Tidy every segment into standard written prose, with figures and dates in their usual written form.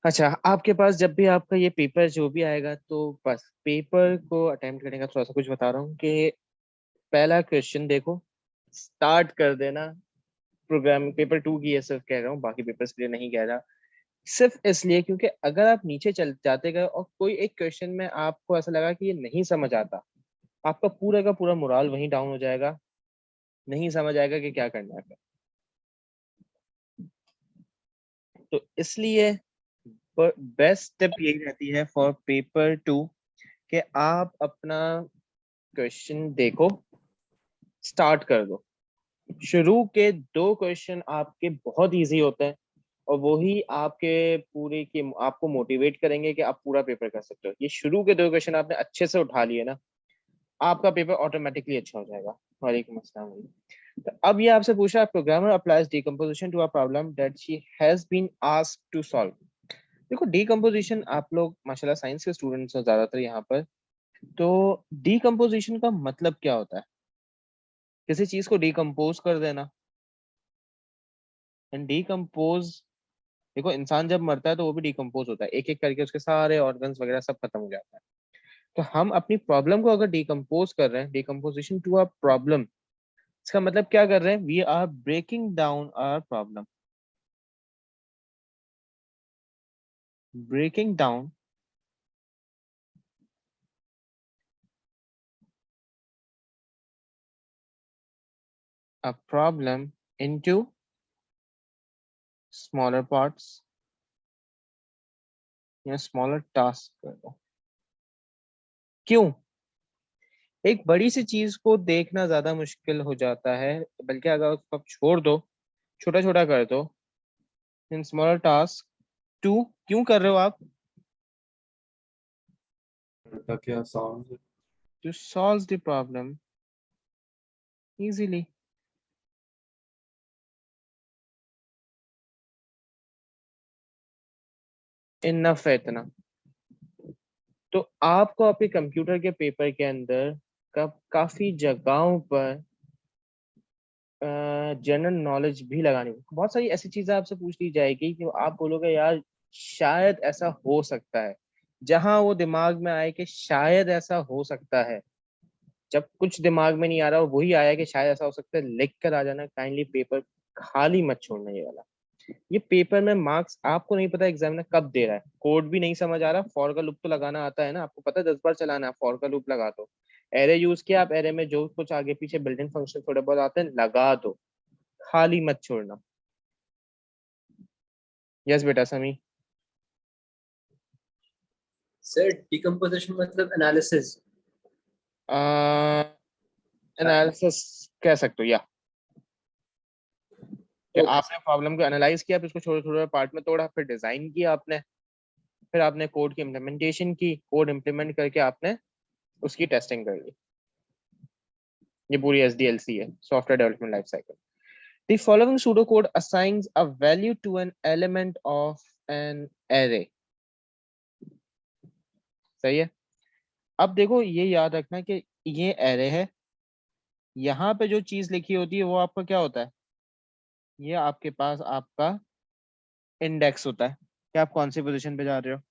अच्छा, आपके पास जब भी आपका ये पेपर जो भी आएगा, तो बस पेपर को अटेम्प्ट करने का थोड़ा सा कुछ बता रहा हूँ कि पहला क्वेश्चन देखो, स्टार्ट कर देना। प्रोग्रामिंग पेपर 2 की ये सिर्फ कह रहा हूँ, बाकी पेपर्स के लिए नहीं कह रहा। सिर्फ इसलिए क्योंकि अगर आप नीचे चल जाते गए और कोई एक क्वेश्चन में आपको ऐसा लगा कि ये नहीं समझ आता, आपका पूरा का पूरा मोराल वहीं डाउन हो जाएगा, नहीं समझ आएगा कि क्या करना है फिर। तो इसलिए बेस्ट टिप यही रहती है फॉर पेपर 2 कि आप अपना क्वेश्चन देखो, स्टार्ट कर दो। शुरू के 2 क्वेश्चन आपके बहुत इजी होते हैं और वही आपके पूरे के आपको मोटिवेट करेंगे कि आप पूरा पेपर कर सकते हो। ये शुरू के 2 क्वेश्चन आपने अच्छे से उठा लिए ना, आपका पेपर ऑटोमेटिकली अच्छा हो जाएगा। वालेकुम अस्सलाम। तो अब ये आपसे पूछा, programmer applies decomposition to a problem that she has been asked to solve. देखो, डीकंपोजिशन आप लोग माशाल्लाह साइंस के स्टूडेंट्स हो ज्यादातर यहाँ पर। तो डीकंपोजिशन का मतलब क्या होता है? किसी चीज को डीकंपोज कर देना। एंड डीकंपोज, देखो इंसान जब मरता है तो वो भी डिकम्पोज होता है, एक एक करके उसके सारे ऑर्गन्स वगैरह सब खत्म हो जाता है। तो हम अपनी प्रॉब्लम को अगर डिकम्पोज कर रहे हैं, डिकम्पोजिशन टू अ प्रॉब्लम, इसका मतलब क्या कर रहे हैं? We are breaking down our problem, breaking down a problem into smaller parts या स्मॉलर टास्क कर दो। क्यों? एक बड़ी सी चीज को देखना ज्यादा मुश्किल हो जाता है, बल्कि अगर उसको आप छोड़ दो, छोटा छोटा कर दो, इन स्मॉलर टास्क टू, क्यों कर रहे हो आप? ताकि आसान से। To solve the problem easily. Enough है इतना। तो आपको आपके कंप्यूटर के पेपर के अंदर काफी जगहों पर जनरल नॉलेज भी लगानी होगी। बहुत सारी ऐसी चीजें आपसे पूछ ली जाएगी कि आप बोलोगे यार शायद ऐसा हो सकता है। जहां वो दिमाग में आए कि शायद ऐसा हो सकता है, जब कुछ दिमाग में नहीं आ रहा और वही आया कि शायद ऐसा हो सकता है, लिख कर आ जाना। काइंडली पेपर खाली मत छोड़ना ये वाला। ये पेपर में मार्क्स आपको नहीं पता एग्जामिनर कब दे रहा है, कोड भी नहीं समझ आ रहा, फॉर का लूप तो लगाना आता है ना, आपको पता है 10 बार चलाना है, फॉर का लूप लगा दो। एरे यूज किया, आप एरे में जो कुछ आगे पीछे बिल्डिंग फंक्शन थोड़े बहुत आते हैं लगा दो, खाली मत छोड़ना। यस बेटा समी। सर डिकम्पोजिशन मतलब एनालिसिस। एनालिसिस कह सकते हो, या कि ओके आपने प्रॉब्लम को एनालाइज किया, फिर उसको छोटे छोटे पार्ट में तोड़ा, फिर डिजाइन किया आपने, फिर आपने कोड की इम्प्लीमेंटेशन की, कोड इम्प्लीमेंट करके आपने उसकी टेस्टिंग कर ली। ये पूरी एसडीएलसी है, software development life cycle. The following pseudocode assigns a value to an element of an array। सही है। अब देखो ये याद रखना कि ये एरे है, यहाँ पे जो चीज लिखी होती है वो आपका क्या होता है? ये आपके पास आपका इंडेक्स होता है कि आप कौन सी पोजीशन पे जा रहे हो।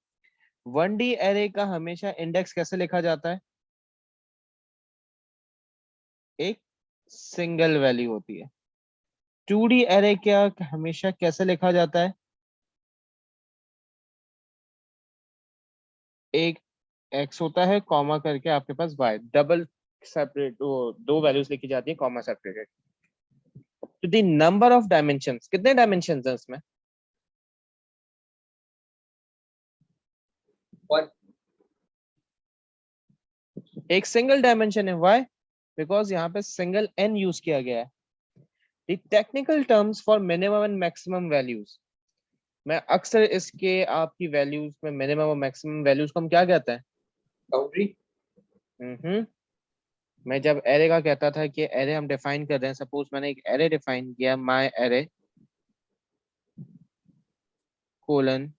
1D एरे का हमेशा इंडेक्स कैसे लिखा जाता है? एक सिंगल वैल्यू होती है। 2D एरे क्या हमेशा कैसे लिखा जाता है? एक एक्स होता है, कॉमा करके आपके पास वाई, डबल सेपरेट, वो दो वैल्यूज लिखी जाती है कॉमा सेपरेटेड। तो द नंबर ऑफ डायमेंशंस, कितने डायमेंशंस हैं इसमें? वन। एक सिंगल डायमेंशन है, व्हाई? बिकॉज यहाँ पे सिंगल एन यूज किया गया है। The technical terms for minimum and maximum values, मैं अक्सर इसके आपकी वैल्यूज में मिनिमम और मैक्सिमम वैल्यूज को हम क्या कहते हैं? बाउंड्री। हम्म। मैं जब एरे का कहता था कि एरे हम डिफाइन कर रहे हैं, सपोज मैंने एक एरे डिफाइन किया, my array colon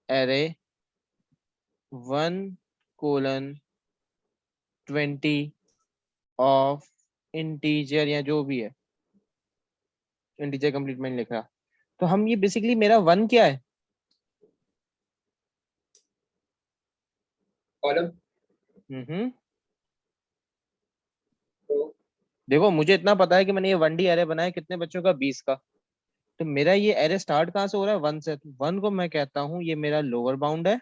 array 1:20 of integer या जो भी है, इंटीजर कंप्लीट में नहीं लिख रहा। तो हम ये बेसिकली मेरा 1 क्या है? कॉलम। हम्म। रो। देखो मुझे इतना पता है कि मैंने ये 1D एरे बनाया कितने बच्चों का, 20 का। तो मेरा ये एरे स्टार्ट कहाँ से हो रहा है? 1 से। तो 1 को मैं कहता हूँ ये मेरा लोअर बाउंड है,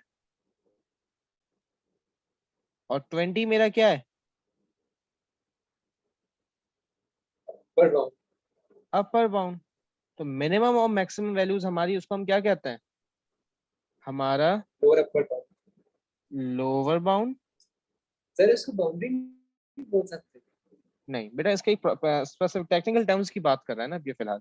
और 20 मेरा क्या है? Upper bound. Upper bound. तो मिनिमम और मैक्सिमम वैल्यूज हमारी, उसको हम क्या कहते हैं? हमारा lower upper bound. Lower bound. Sir इसको बाउंड्री नहीं बोल सकते। नहीं बेटा, इसके स्पेसिफिक टेक्निकल टर्म्स की बात कर रहा है ना अभी फिलहाल।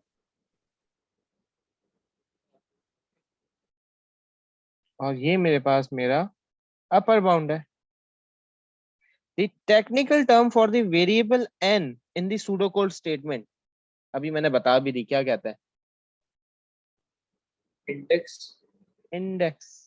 और ये मेरे पास मेरा अपर बाउंड है। The technical term for the variable n in the pseudo code statement, अभी मैंने बता भी दी, क्या कहता है? इंडेक्स। इंडेक्स।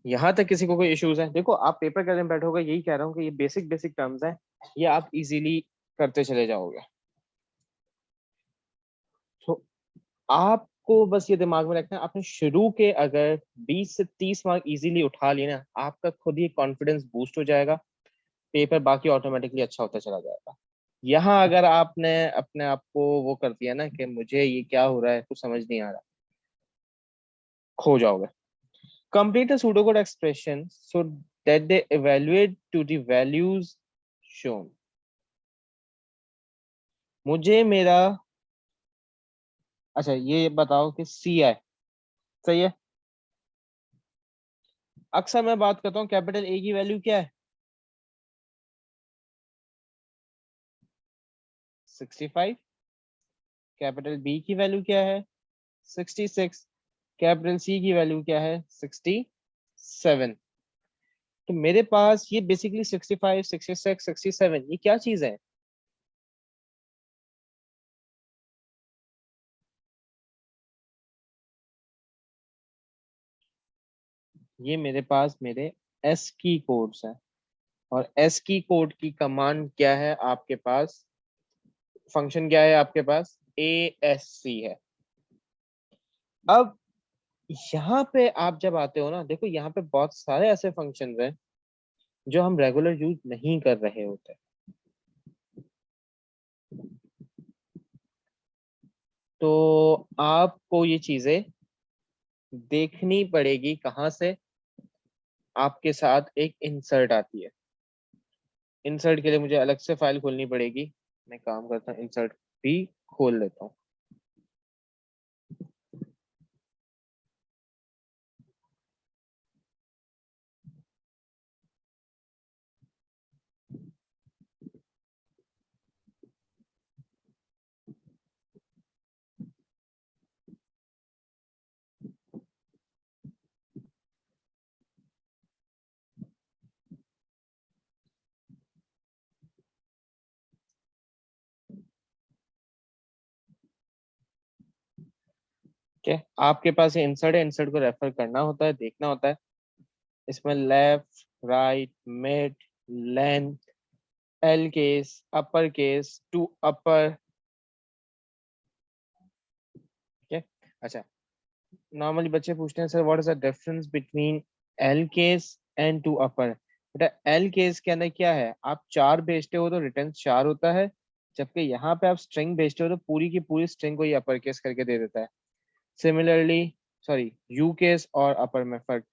यहां तक किसी को कोई इश्यूज है? देखो आप पेपर करने बैठोगे, यही कह रहा हूँ कि ये बेसिक बेसिक टर्म्स हैं, ये आप इजीली करते चले जाओगे। तो आपको बस ये दिमाग में रखना है, आपने शुरू के अगर 20 से 30 मार्क इजीली उठा लिए ना, आपका खुद ही कॉन्फिडेंस बूस्ट हो जाएगा, पेपर बाकी ऑटोमेटिकली अच्छा होता चला जाएगा। यहाँ अगर आपने अपने आप को वो कर दिया ना कि मुझे ये क्या हो रहा है, कुछ समझ नहीं आ रहा, खो जाओगे। Complete a pseudocode expression so that they evaluate to the values shown. मुझे मेरा, अच्छा ये बताओ कि सी आई सही है। अक्सर मैं बात करता हूँ कैपिटल ए की वैल्यू क्या है? 65। कैपिटल बी की वैल्यू क्या है? 66। कैपिटल सी की वैल्यू क्या है? 67। तो मेरे पास ये बेसिकली 65, 66, 67 ये क्या चीज है? ये मेरे पास मेरे एस की कोड्स हैं, और एस की कोड की कमांड क्या है आपके पास? फंक्शन क्या है आपके पास? ASC है। अब यहाँ पे आप जब आते हो ना, देखो यहाँ पे बहुत सारे ऐसे फंक्शंस हैं जो हम रेगुलर यूज नहीं कर रहे होते। तो आपको ये चीजें देखनी पड़ेगी कहाँ से? आपके साथ एक इंसर्ट आती है। इंसर्ट के लिए मुझे अलग से फाइल खोलनी पड़ेगी। मैं काम करता हूँ, इंसर्ट भी खोल लेता हूँ। ठीक है, आपके पास ये इंसर्ट है, इंसर्ट को रेफर करना होता है, देखना होता है। इसमें left, right, mid, length, L case, upper case, to upper. ठीक है। अच्छा, नॉर्मली बच्चे पूछते हैं sir what is the difference between L case and to upper. बेटा एल केस के अंदर क्या है, आप 4 भेजते हो तो रिटर्न 4 होता है, जबकि यहाँ पे आप स्ट्रिंग भेजते हो तो पूरी की पूरी स्ट्रिंग को ये अपर केस करके दे देता है। सिमिलरली, सॉरी, यू केस और अपर में फर्क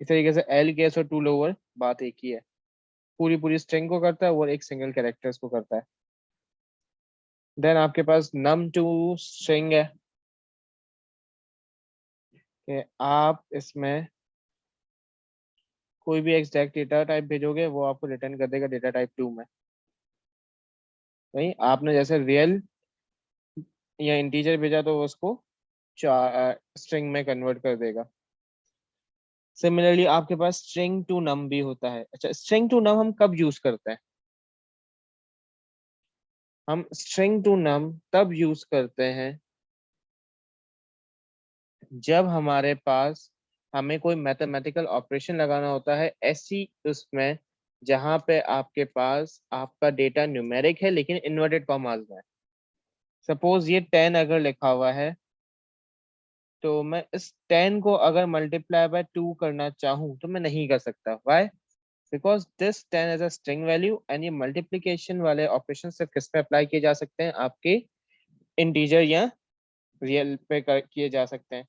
इस तरीके से, एल केस और टू लोअर बात एक ही है, पूरी पूरी स्ट्रिंग को करता है और एक सिंगल कैरेक्टर्स को करता है। देन आपके पास नम टू स्ट्रिंग है कि आप इसमें कोई भी एग्जैक्ट डेटा टाइप भेजोगे वो आपको रिटर्न कर देगा डेटा टाइप 2 में। नहीं, आपने जैसे रियल या इंटीजर भेजा तो वो उसको स्ट्रिंग में कन्वर्ट कर देगा। सिमिलरली आपके पास स्ट्रिंग टू नम भी होता है। अच्छा, स्ट्रिंग टू नम हम कब यूज करते हैं? हम स्ट्रिंग टू नम तब यूज करते हैं जब हमारे पास हमें कोई मैथमेटिकल ऑपरेशन लगाना होता है, ऐसी उसमें जहां पे आपके पास आपका डेटा न्यूमेरिक है लेकिन इन्वर्टेड कॉमास में है। सपोज ये 10 अगर लिखा हुआ है, तो मैं इस 10 को अगर मल्टीप्लाई बाय 2 करना चाहूँ तो मैं नहीं कर सकता। Why? Because this 10 is a string value and ये मल्टीप्लिकेशन वाले ऑपरेशन सिर्फ किस पे अप्लाई किए जा सकते हैं, आपके इंटीजर या रियल पे किए जा सकते हैं।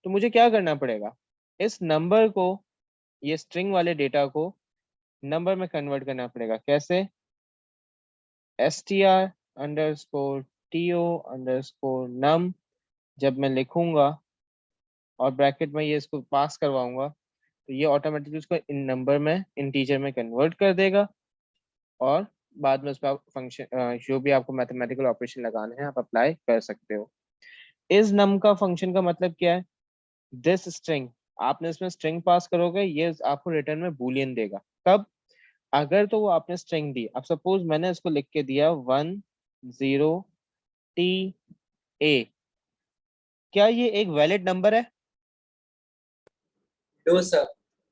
तो मुझे क्या करना पड़ेगा, इस नंबर को, ये स्ट्रिंग वाले डेटा को नंबर में कन्वर्ट करना पड़ेगा। कैसे? str_to_num जब मैं लिखूंगा और ब्रैकेट में ये इसको पास करवाऊंगा, तो ये ऑटोमेटिकली उसको इन नंबर में, इंटीजर में कन्वर्ट कर देगा और बाद में उसका फंक्शन, जो भी आपको मैथमेटिकल ऑपरेशन लगाने हैं आप अप्लाई कर सकते हो। इस नम का फंक्शन का मतलब क्या है? दिस स्ट्रिंग, आपने इसमें स्ट्रिंग पास करोगे, ये आपको रिटर्न में बूलियन देगा। कब? अगर तो वो आपने स्ट्रिंग दी, अब सपोज मैंने इसको लिख के दिया 10ta, क्या ये एक वैलिड नंबर है? No sir,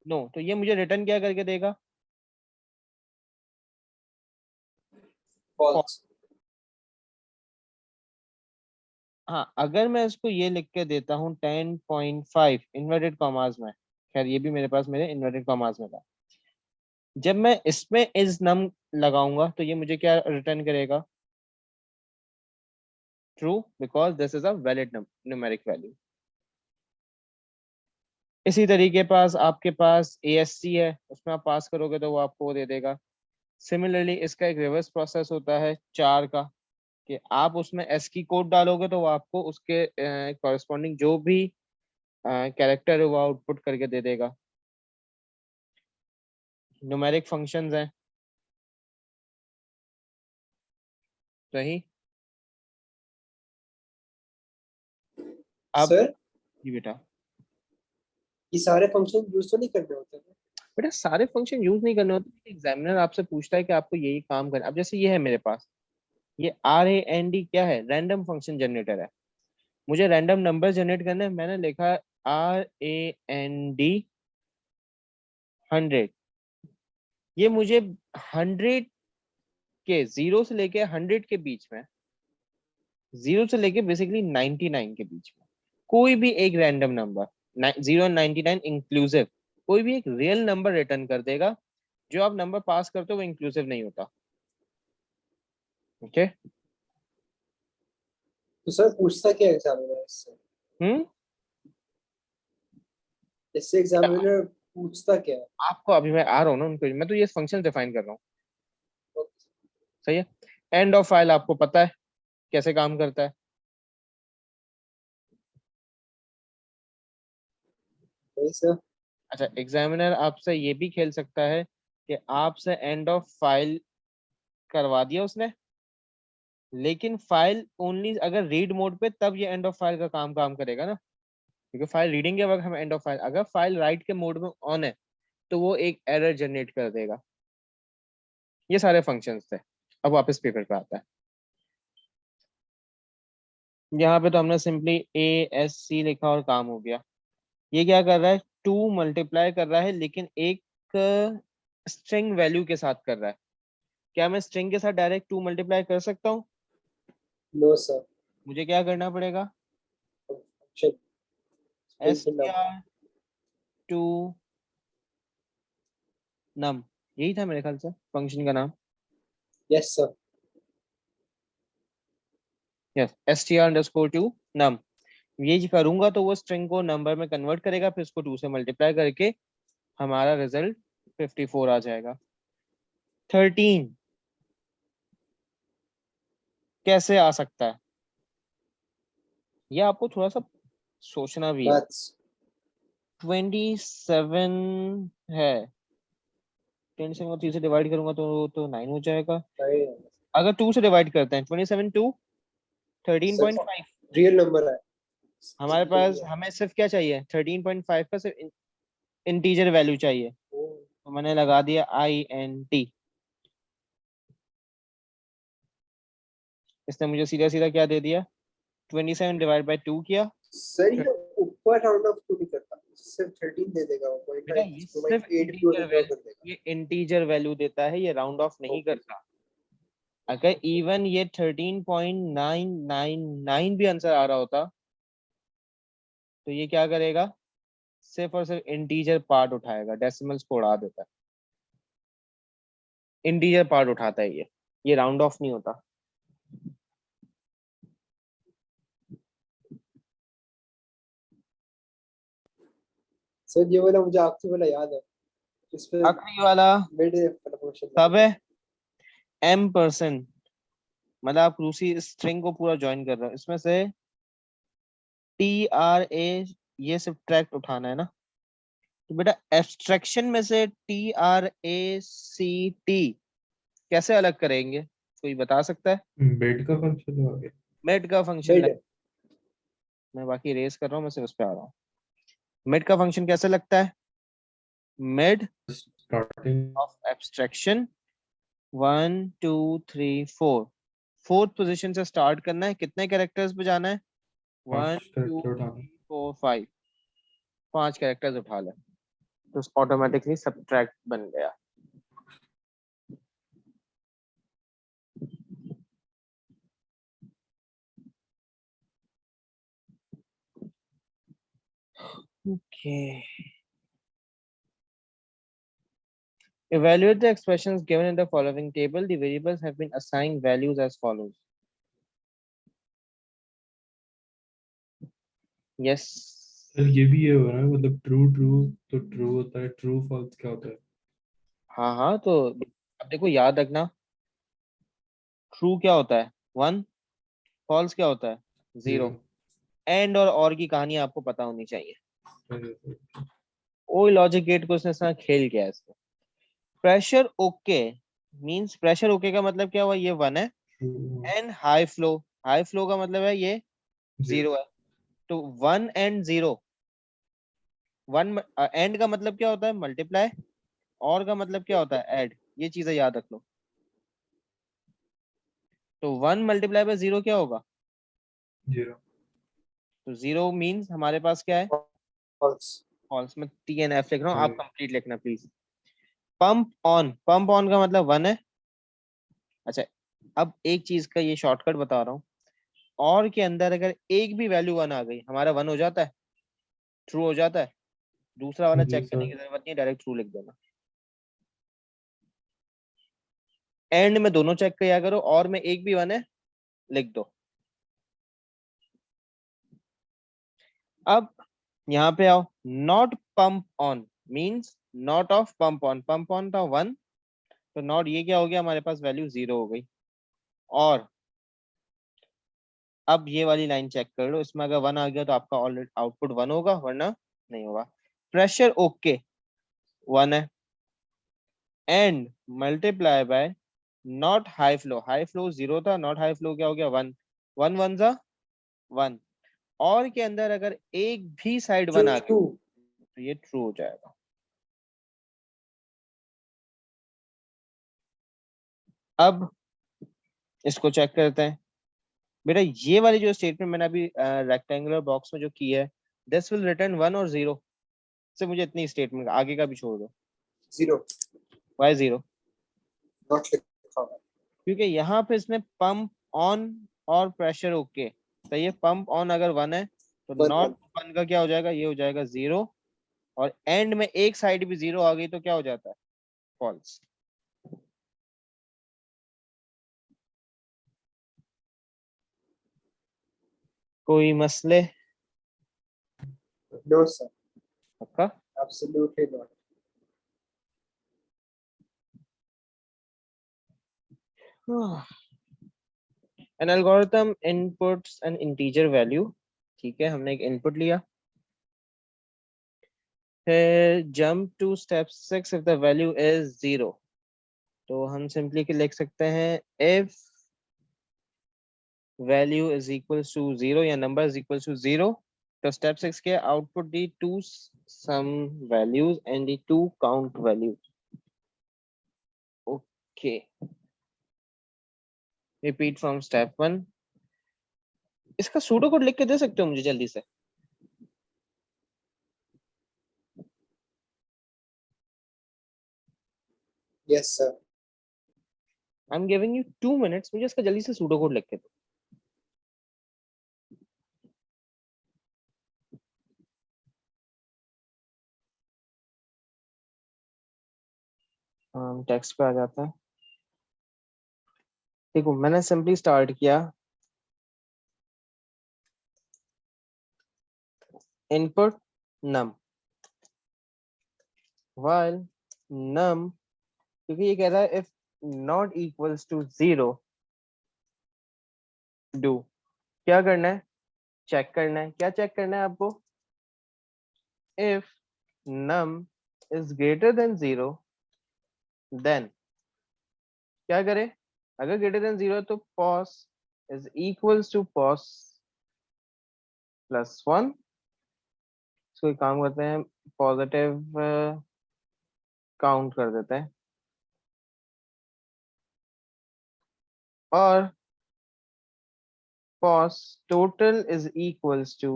no. तो ये मुझे रिटर्न क्या करके देगा? False। फॉल्स। हाँ, अगर मैं इसको ये लिख के देता हूँ 10.5 इन्वर्टेड कॉमास में, खैर ये भी मेरे पास मेरे इन्वर्टेड कॉमास में था, जब मैं इसमें इस नम लगाऊंगा तो ये मुझे क्या रिटर्न करेगा? True, because this is a valid numeric value. इसी तरीके पास आपके पास ASC है, उसमें आप पास करोगे तो वो आपको वो दे देगा। सिमिलरली इसका एक रिवर्स प्रोसेस होता है चार का, कि आप उसमें एस की कोड डालोगे तो वो आपको उसके कॉरेस्पॉन्डिंग जो भी कैरेक्टर है वो आउटपुट करके दे देगा। न्यूमेरिक फंक्शंस हैं, सही। अब सर जी बेटा, ये सारे फंक्शन यूज तो नहीं करने होते हैं? बेटा सारे फंक्शन यूज नहीं करने होते, एग्जामिनर आपसे पूछता है कि आपको यही काम करना है। अब जैसे ये है मेरे पास, ये RAND क्या है? रैंडम फंक्शन जनरेटर है। मुझे रैंडम नंबर जनरेट करना है, मैंने लिखा RAND 100। ये मुझे 100 के, जीरो से लेके 100 के बीच में, जीरो से लेके बेसिकली 99 के बीच में कोई भी एक रैंडम नंबर, 0 99 इंक्लूसिव, कोई भी एक रियल नंबर रिटर्न कर देगा। जो आप नंबर पास करते हो वो इंक्लूसिव नहीं होता। ओके। तो सर पूछता क्या एग्जामिनर इससे? हम्म। इससे एग्जामिनर पूछता क्या है? आपको अभी मैं आ रहा हूँ ना उनको, मैं तो ये फंक्शन डिफाइन कर रहा हूँ। सही है। एंड ऑफ फाइल आपको पता है कैसे काम करता है? नहीं सर। अच्छा, एग्जामिनर आपसे ये भी खेल सकता है कि आपसे एंड ऑफ फाइल करवा दिया उसने, लेकिन फाइल ओनली अगर रीड मोड पे, तब ये एंड ऑफ फाइल का काम काम करेगा ना, क्योंकि फाइल रीडिंग के वक्त हम एंड ऑफ फाइल, अगर फाइल राइट के मोड में ऑन है तो वो एक एरर जनरेट कर देगा। ये सारे फंक्शंस थे। अब वापस पेपर पे आता है। यहाँ पे तो हमने सिंपली ASC लिखा और काम हो गया। ये क्या कर रहा है? 2 मल्टीप्लाई कर रहा है, लेकिन एक स्ट्रिंग वैल्यू के साथ कर रहा है। क्या मैं स्ट्रिंग के साथ डायरेक्ट 2 मल्टीप्लाई कर सकता हूँ? No sir. मुझे क्या करना पड़ेगा? फंक्शन str टू नम, यही था मेरे ख्याल से फंक्शन का नाम। Yes sir. Yes, str_to num। ये करूंगा तो वो स्ट्रिंग को नंबर में कन्वर्ट करेगा, फिर उसको 2 से मल्टीप्लाई करके हमारा रिजल्ट 54 आ जाएगा। 13 कैसे आ सकता है? ये आपको थोड़ा सा सोचना भी है। मैथ्स। 27 है, 27 को 3 से डिवाइड करूंगा तो 9 हो जाएगा। नहीं अगर 2 से डिवाइड करते हैं, 27 टू सर, 13.5, रियल नंबर है। हमारे तो पास, हमें सिर्फ क्या चाहिए? 13.5 का सिर्फ इंटीजर वैल्यू चाहिए, तो मैंने लगा दिया INT। इसने मुझे सीधा सीधा क्या दे दिया? 27 डिवाइड बाई 2 किया। सर ये ऊपर राउंड ऑफ क्यों नहीं करता? सिर्फ 13 दे देगा वो, बेटा ये सिर्फ 0.8 भी इंटीजर ड्रॉ कर वैल्यू, देगा। ये इंटीजर वैल्यू देता है, ये राउंड ऑफ नहीं Okay. करता। अगर इवन ये 13.999 भी आंसर आ रहा होता तो ये क्या करेगा, सिर्फ और सिर्फ इंटीजर पार्ट उठाएगा, डेसिमल्स को उड़ा देता है। इंटीजर पार्ट उठाता है ये राउंड ऑफ नहीं होता। सर ये वाला मुझे आखिरी वाला याद है, इस पे आखिरी वाला मिड फंक्शन तब है m%, मतलब आप रूसी स्ट्रिंग को पूरा ज्वाइन कर रहे हो, इसमें से TRA ये सब्ट्रैक्ट उठाना है ना। तो बेटा एब्स्ट्रैक्शन में से TRACT कैसे अलग करेंगे, कोई बता सकता है? बेड का फंक्शन हो गया। मेड का फंक्शन मिड। मैं बाकी रेस कर रहा हूँ, मैं सिर्फ उस पे आ रहा हूँ। मेड का फंक्शन कैसे लगता है? Made starting of abstraction 1 2 3 4, fourth position से स्टार्ट करना है, कितने कैरेक्टर्स पे जाना है? 1 5 2 कैरेक्टर उठाना। 3 4 5, 5 कैरेक्टर्स उठा ले तो ऑटोमेटिकली सब्ट्रैक्ट बन गया। Okay. Evaluate the expressions given in the following table. The variables have been assigned values as follows. Yes. Sir ये भी ये हो रहा है, मतलब ट्रू ट्रू तो ट्रू होता है, ट्रू फॉल्स क्या होता है? हाँ हाँ, तो अब देखो याद रखना, ट्रू क्या होता है 1, फॉल्स क्या होता है 0। एंड और की कहानी आपको पता होनी चाहिए। कोई लॉजिक गेट को उसने इस तरह खेल किया है इसको। Pressure okay means, pressure okay का मतलब क्या हुआ, ये 1 है। एंड हाई फ्लो का मतलब है ये 0 है। तो 1 एंड 0, 1 एंड का मतलब क्या होता है मल्टीप्लाई, और का मतलब क्या होता है ऐड, ये चीजें याद रख लो। तो 1 मल्टीप्लाई बाय 0 क्या होगा? 0। तो 0 मींस हमारे पास क्या है? फॉल्स। फॉल्स। में TNF लिख रहा हूँ, आप कंप्लीट लिखना प्लीज। पंप ऑन का मतलब 1 है। अच्छा, अब एक चीज का ये शॉर्टकट बता रहा हूँ, और के अंदर अगर एक भी वैल्यू 1 आ गई, हमारा 1 हो जाता है, ट्रू हो जाता है। दूसरा वाला जी चेक करने सर। की जरूरत नहीं, डायरेक्ट ट्रू लिख देना। एंड में दोनों चेक किया करो, और में एक भी 1 है लिख दो। अब यहाँ पे आओ, not pump on means not of pump on था 1, तो नॉट ये क्या हो गया, हमारे पास वैल्यू 0 हो गई। और अब ये वाली लाइन चेक कर लो, इसमें अगर 1 आ गया तो आपका ऑलरेडी आउटपुट 1 होगा, वरना नहीं होगा। प्रेशर ओके 1 है। And multiply by not high flow 0 था, नॉट हाई फ्लो क्या हो गया 1, 1 1 जा 1। और के अंदर अगर एक भी साइड 1 आ गई ट्रू। तो ये ट्रू हो जाएगा। अब इसको चेक करते हैं। बेटा ये वाली जो स्टेटमेंट मैंने अभी रेक्टेंगुलर बॉक्स में जो की है, दिस विल रिटर्न 1 और 0, से मुझे इतनी स्टेटमेंट आगे का भी छोड़ दो। 0 वाई 0? नॉट लिखा हुआ है। क्योंकि यहाँ पे इसने पंप ऑन और प्रेशर ओके, तो ये पंप ऑन अगर 1 है तो 1 नॉट 1 1 का क्या हो जाएगा, ये हो जाएगा 0। और एंड में एक साइड भी 0 आ गई तो क्या हो जाता है, फॉल्स। कोई मसले? नो सर, पक्का? Absolutely not. An algorithm inputs an integer value, ठीक है, हमने एक इनपुट लिया। फिर jump to step 6 if the value is 0, तो हम सिंपली लिख सकते हैं if value is equals to 0 या number is equals to 0, तो step 6 के output the two sum values and the two count values. Okay, repeat from step 1. इसका pseudo code लिख के दे सकते हो मुझे जल्दी से? Yes, sir. I am giving you 2 minutes, मुझे इसका जल्दी से सूडो कोड लिख के दो। टेक्स्ट पे आ जाता है। देखो मैंने सिंपली स्टार्ट किया, इनपुट num, while num, क्योंकि ये कह रहा है if not equals to 0 do, क्या करना है, चेक करना है। क्या चेक करना है आपको, if num is greater than 0 then क्या करे, अगर greater than 0 तो pos is equals to pos plus 1। इसको एक काम करते हैं, पॉजिटिव काउंट कर देते हैं, और pos total is equals to,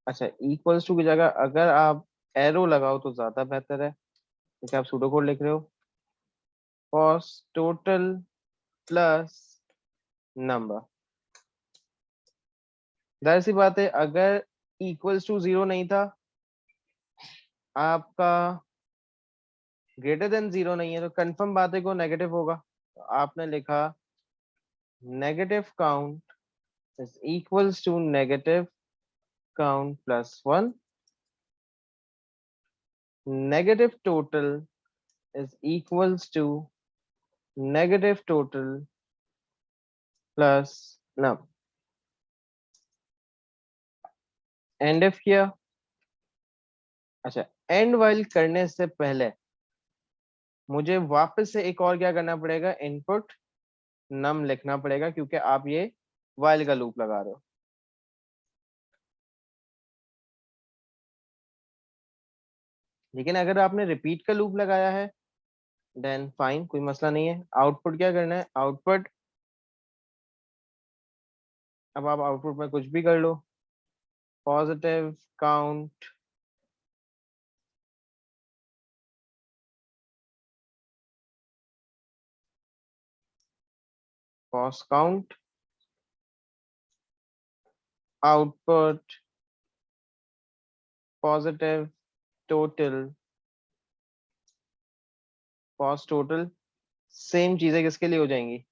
अच्छा इक्वल्स टू की जगह अगर आप एरो लगाओ तो ज्यादा बेहतर है, क्योंकि आप सूडो कोड लिख रहे हो। pos total प्लस नंबर, जाहिर सी बात है अगर इक्वल्स टू 0 नहीं था, आपका ग्रेटर देन 0 नहीं है, तो कंफर्म बात है को नेगेटिव होगा। तो आपने लिखा negative count is equals to negative count plus 1, negative total is equals to negative total plus num. And if किया, अच्छा एंड वाइल करने से पहले मुझे वापस से एक और क्या करना पड़ेगा, इनपुट नम लिखना पड़ेगा, क्योंकि आप ये वाइल का लूप लगा रहे हो। लेकिन अगर आपने रिपीट का लूप लगाया है देन फाइन, कोई मसला नहीं है। आउटपुट क्या करना है, आउटपुट, अब आप आउटपुट में कुछ भी कर लो, positive count pos count, output positive total pos total. Same चीजें किसके लिए हो जाएंगी,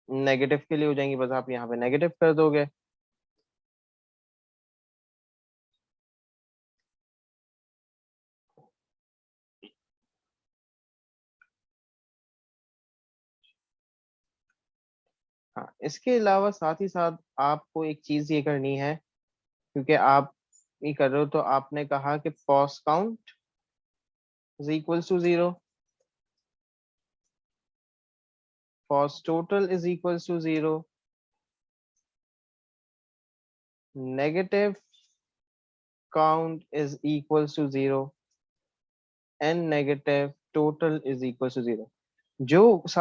नेगेटिव के लिए हो जाएंगी, बस आप यहाँ पे नेगेटिव कर दोगे। हाँ, इसके अलावा साथ ही साथ आपको एक चीज ये करनी है, क्योंकि आप ये कर रहे हो, तो आपने कहा कि pos count is equals to 0, pos total is equals to 0, negative count is equals to 0 and negative total is equals to 0।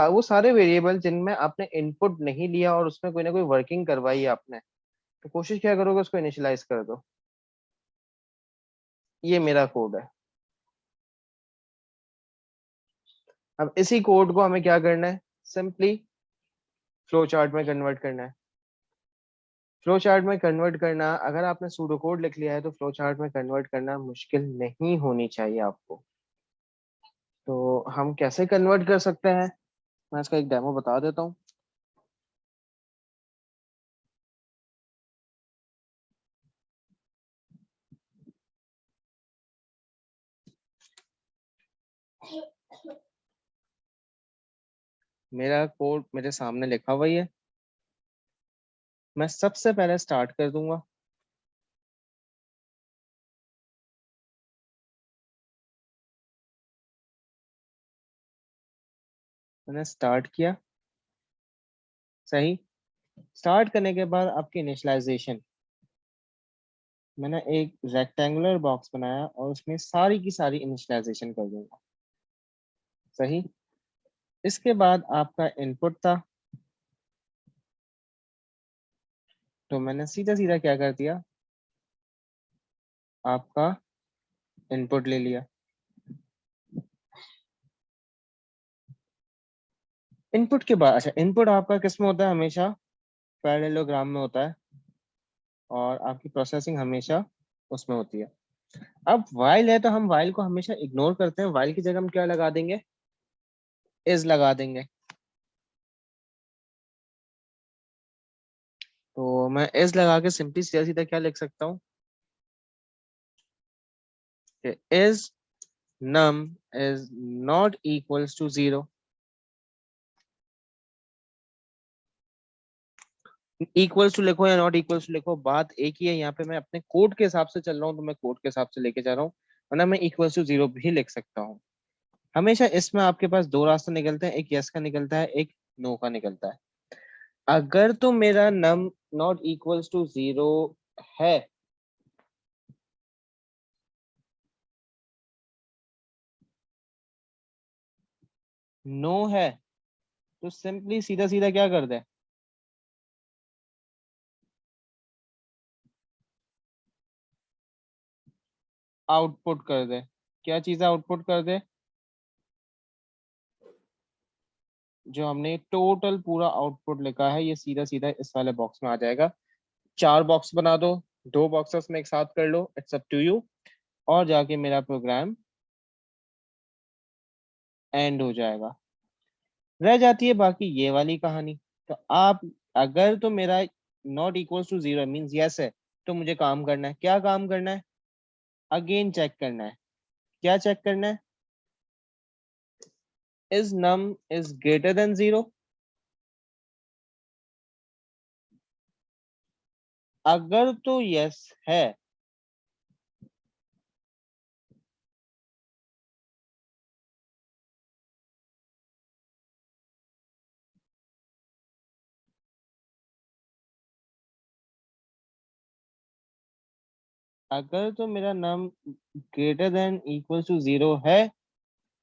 वो सारे वेरिएबल जिनमें आपने इनपुट नहीं लिया और उसमें कोई ना कोई वर्किंग करवाई है आपने, तो कोशिश क्या करोगे, उसको इनिशियलाइज कर दो। ये मेरा कोड है। अब इसी कोड को हमें क्या करना है, सिंपली फ्लो चार्ट में कन्वर्ट करना है। फ्लो चार्ट में कन्वर्ट करना, अगर आपने सूडो कोड लिख लिया है तो फ्लो चार्ट में कन्वर्ट करना मुश्किल नहीं होनी चाहिए आपको। तो हम कैसे कन्वर्ट कर सकते हैं, मैं इसका एक डेमो बता देता हूँ। मेरा कोड मेरे सामने लिखा हुआ ही है, मैं सबसे पहले स्टार्ट कर दूंगा। मैंने स्टार्ट किया, सही। स्टार्ट करने के बाद आपकी इनिशियलाइजेशन, मैंने एक रेक्टेंगुलर बॉक्स बनाया और उसमें सारी की सारी इनिशियलाइजेशन कर दूंगा, सही। इसके बाद आपका इनपुट था, तो मैंने सीधा सीधा क्या कर दिया, आपका इनपुट ले लिया। इनपुट के बाद, अच्छा इनपुट आपका किस में होता है? हमेशा पैरेललोग्राम में होता है, और आपकी प्रोसेसिंग हमेशा उसमें होती है। अब वाइल है तो हम वाइल को हमेशा इग्नोर करते हैं, वाइल की जगह हम क्या लगा देंगे? इज लगा देंगे। तो मैं इज लगा के सिंपली सीधा सीधा क्या लिख सकता हूँ कि is num is not equals to 0। Equals to लिखो या नॉट इक्वल्स टू लिखो, बात एक ही है। यहाँ पे मैं अपने कोड के हिसाब से चल रहा हूँ, तो मैं कोड के हिसाब से लेके जा रहा हूँ, वरना मैं इक्वल्स टू 0 भी लिख सकता हूँ। हमेशा इसमें आपके पास दो रास्ते निकलते हैं, एक यस का निकलता है, एक नो का निकलता है। अगर तो मेरा नम नॉट इक्वल्स टू 0 है, नो है, तो सिंपली सीधा सीधा क्या कर दे? आउटपुट कर दे। क्या चीज आउटपुट कर दे? जो हमने टोटल पूरा आउटपुट लिखा है, ये सीधा सीधा इस वाले बॉक्स में आ जाएगा। 4 बॉक्स बना दो, 2 बॉक्सेस में एक साथ कर लो, इट्स अप टू यू, और जाके मेरा प्रोग्राम एंड हो जाएगा। रह जाती है बाकी ये वाली कहानी। तो आप, अगर तो मेरा not equals to 0 means yes है, तो मुझे काम करना है। क्या काम करना है? अगेन चेक करना है। क्या चेक करना है? Is num is greater than 0। अगर तो यस है, अगर तो मेरा num greater than equals to 0 है,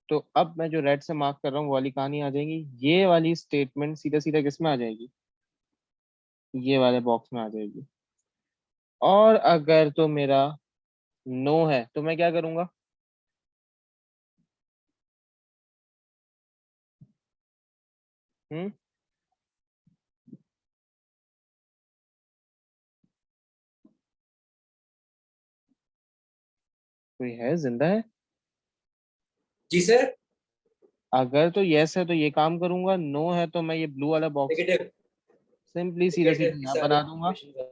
तो अब मैं जो रेड से मार्क कर रहा हूँ वो वाली कहानी आ जाएगी। ये वाली स्टेटमेंट सीधा सीधा किस में आ जाएगी? ये वाले बॉक्स में आ जाएगी। और अगर तो मेरा नो है, तो मैं क्या करूंगा? हम्म, कोई है जिंदा है? जी सर। अगर तो यस है तो ये काम करूंगा, नो है तो मैं ये ब्लू वाला बॉक्स नेगेटिव। सिंपली सीधा नेगेटिव सीधा की यहाँ सारी बना दूंगा। इक्वेशन।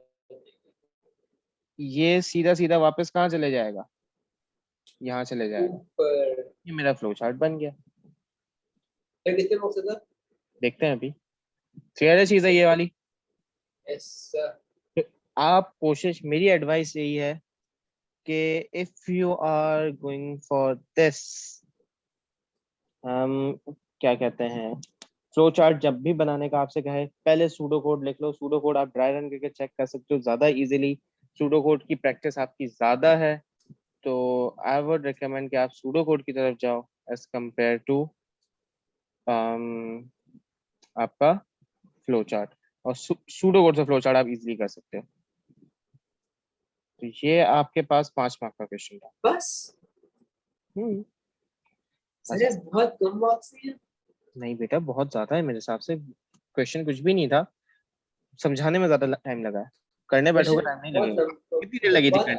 ये सीधा सीधा वापस कहाँ चले जाएगा? यहाँ चले जाएगा। ऊपर। ये मेरा फ्लो चार्ट बन गया। सर कितने बॉक्स था? देखते हैं अभी। क्लियर है चीज है ये वाली? Yes sir. तो आप कोशिश, मेरी एडवाइस यही है कि if you are going for this, हम क्या कहते हैं, फ्लो चार्ट जब भी बनाने का आपसे कहे, पहले सूडो कोड लिख लो। सूडो कोड आप ड्राई रन करके चेक कर सकते हो ज्यादा इजीली। सूडो कोड की प्रैक्टिस आपकी ज्यादा है, तो आई वुड रिकमेंड कि आप सूडो कोड की तरफ जाओ एज कम्पेयर टू आपका फ्लो चार्ट। और सूडो कोड से फ्लो चार्ट आप इजीली कर सकते हो। तो ये आपके पास 5 मार्क का क्वेश्चन था। बस हम्म, सर ये बहुत कम मार्क्स हैं। नहीं बेटा, बहुत ज्यादा है मेरे हिसाब से। क्वेश्चन कुछ भी नहीं था, समझाने में ज्यादा टाइम लगा है, करने बैठोगे क्वेश्चन टाइम नहीं बहुत लगेगा। कम कितनी देर लगी थी बहुत। करने?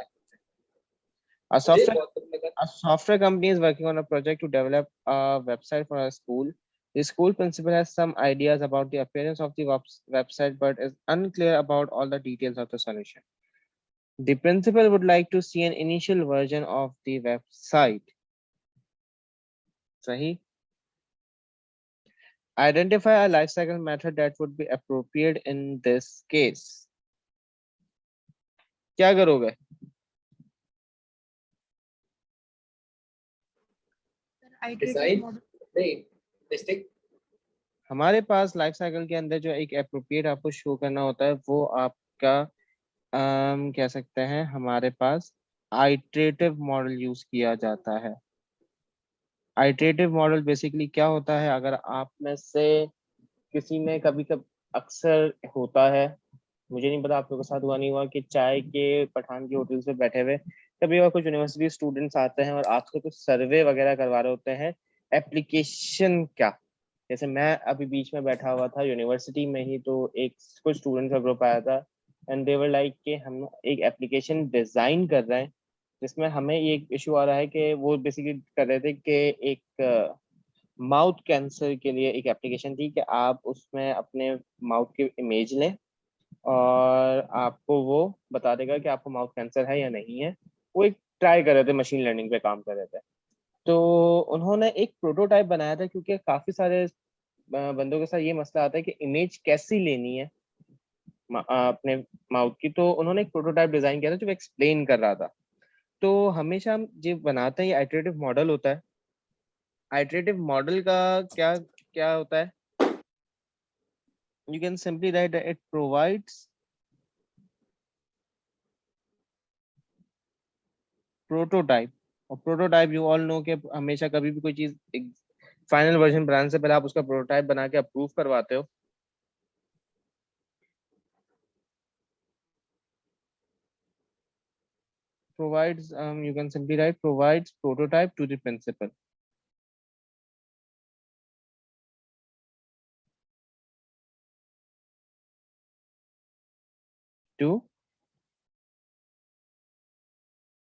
A मुझे software बहुत कम लगा। a software company is working on a project to develop a website for a school. The school principal has some ideas about the appearance of the website, but is unclear about all the details of the solution. The principal would like to see an initial version of the website. Sahi? Identify a lifecycle method that would be appropriate in this case. क्या करोगे? Design नहीं mistake. हमारे पास life cycle के अंदर जो एक appropriate आपको show करना होता है, वो आपका कह सकते हैं, हमारे पास आइटरेटिव मॉडल यूज किया जाता है। आइटरेटिव मॉडल बेसिकली क्या होता है? अगर आप में से किसी में कभी कभी, अक्सर होता है, मुझे नहीं पता आप लोगों के साथ हुआ नहीं हुआ, कि चाय के पठान की होटल से बैठे हुए कभी और कुछ यूनिवर्सिटी स्टूडेंट्स आते हैं और आपसे कुछ सर्वे वगैरह करवा रहे होते हैं एप्लीकेशन का। जैसे मैं अभी बीच में बैठा हुआ था यूनिवर्सिटी में ही, तो एक कुछ स्टूडेंट का ग्रुप आया था एंड दे वर लाइक कि हम एक एप्लीकेशन डिजाइन कर रहे हैं जिसमें हमें ये इशू आ रहा है कि वो बेसिकली कर रहे थे कि एक माउथ कैंसर के लिए एक एप्लीकेशन थी कि आप उसमें अपने माउथ की इमेज लें और आपको वो बता देगा कि आपको माउथ कैंसर है या नहीं है। वो एक ट्राई कर रहे थे, मशीन लर्निंग पे काम कर रहे थे। तो उन्होंने एक प्रोटोटाइप बनाया था क्योंकि काफी सारे बंदों के साथ ये मसला आता है कि इमेज कैसी लेनी है अपने माउथ की। तो उन्होंने एक प्रोटोटाइप डिजाइन किया था जो एक्सप्लेन कर रहा था। तो हमेशा हम जो बनाते हैं ये आइटरेटिव मॉडल होता है। आइटरेटिव मॉडल का क्या क्या होता है? You can simply write it provides prototype. और प्रोटोटाइप यू ऑल नो कि हमेशा कभी भी कोई चीज फाइनल वर्जन बनाने से पहले आप उसका प्रोटोटाइप बना के अप्रूव करवाते हो। Provides, you can simply write provides prototype to the principal. To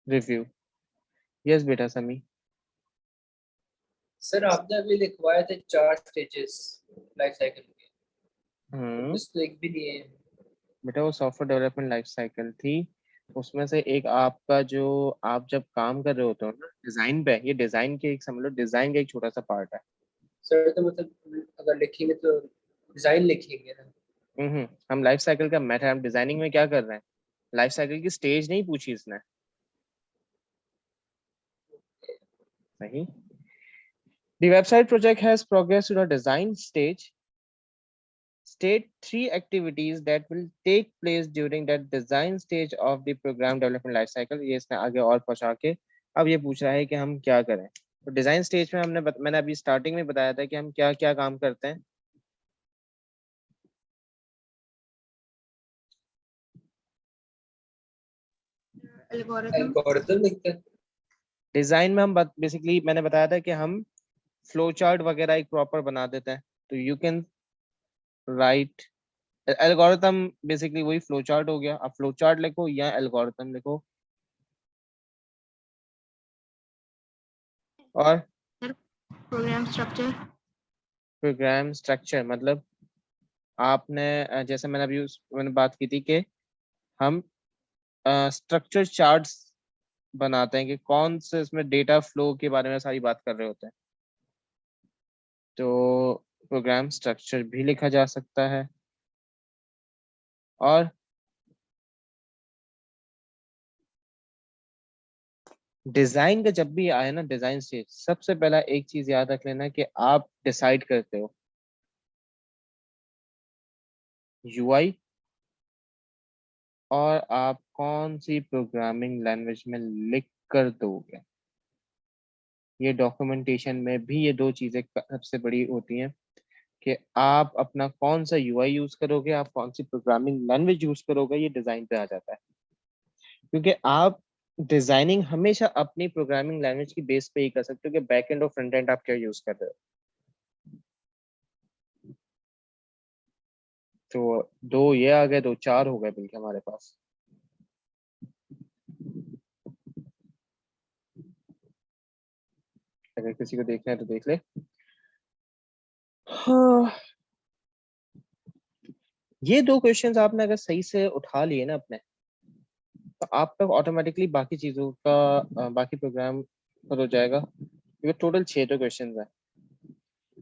review. Yes, beta Sami. Sir आपने अभी लिखवाए थे 4 स्टेजेस लाइफ साइकिल के, बस तो एक भी नहीं है। बेटा वो सॉफ्टवेयर डेवलपमेंट लाइफ साइकिल थी, उसमें से एक आपका जो आप जब काम कर रहे होते हो ना डिजाइन पे, ये डिजाइन के एक समझ लो डिजाइन का एक छोटा सा पार्ट है। सर तो मतलब अगर लिखेंगे तो डिजाइन लिखेंगे ना। हम लाइफ साइकिल का मैटर, हम डिजाइनिंग में क्या कर रहे हैं, लाइफ साइकिल की स्टेज नहीं पूछी इसने। सही। The website project has progressed to the design stage. State 3 activities that will take place during that design stage of the program development life cycle. ये इसने आगे और पहुंचा के अब ये पूछ रहा है कि हम क्या करें। तो डिजाइन स्टेज में मैंने अभी स्टार्टिंग में बताया था कि हम क्या क्या काम करते हैं। एल्गोरिथम लिखते हैं। डिजाइन में हम बेसिकली मैंने बताया था कि हम फ्लो चार्ट वगैरह एक प्रॉपर बना देते हैं। तो you can write algorithm, basically वही फ्लो चार्ट हो गया। अब फ्लो चार्ट लिखो या एल्गोरिथम लिखो। और प्रोग्राम स्ट्रक्चर मतलब आपने जैसे मैंने बात की थी कि हम स्ट्रक्चर चार्ट्स बनाते हैं कि कौन से इसमें डेटा फ्लो के बारे में सारी बात कर रहे होते हैं। तो प्रोग्राम स्ट्रक्चर भी लिखा जा सकता है। और डिजाइन का जब भी आए ना डिजाइन स्टेज, सबसे पहला एक चीज याद रख लेना कि आप डिसाइड करते हो यूआई और आप कौन सी प्रोग्रामिंग लैंग्वेज में लिख कर दोगे। ये डॉक्यूमेंटेशन में भी ये दो चीजें सबसे बड़ी होती हैं कि आप अपना कौन सा यूआई यूज करोगे, आप कौन सी प्रोग्रामिंग लैंग्वेज यूज करोगे, ये डिजाइन पे आ जाता है। क्योंकि आप डिजाइनिंग हमेशा अपनी प्रोग्रामिंग लैंग्वेज की बेस पे ही कर सकते हो कि बैक एंड और फ्रंट एंड आप क्या यूज कर रहे हो। तो दो ये आ गए, दो चार हो गए बल्कि हमारे पास। अगर किसी को देखना है तो देख ले। हाँ, ये दो क्वेश्चंस आपने अगर सही से उठा लिए ना अपने, तो आप तक ऑटोमेटिकली बाकी चीजों का बाकी प्रोग्राम पर हो जाएगा। क्योंकि टोटल 6 तो क्वेश्चंस हैं।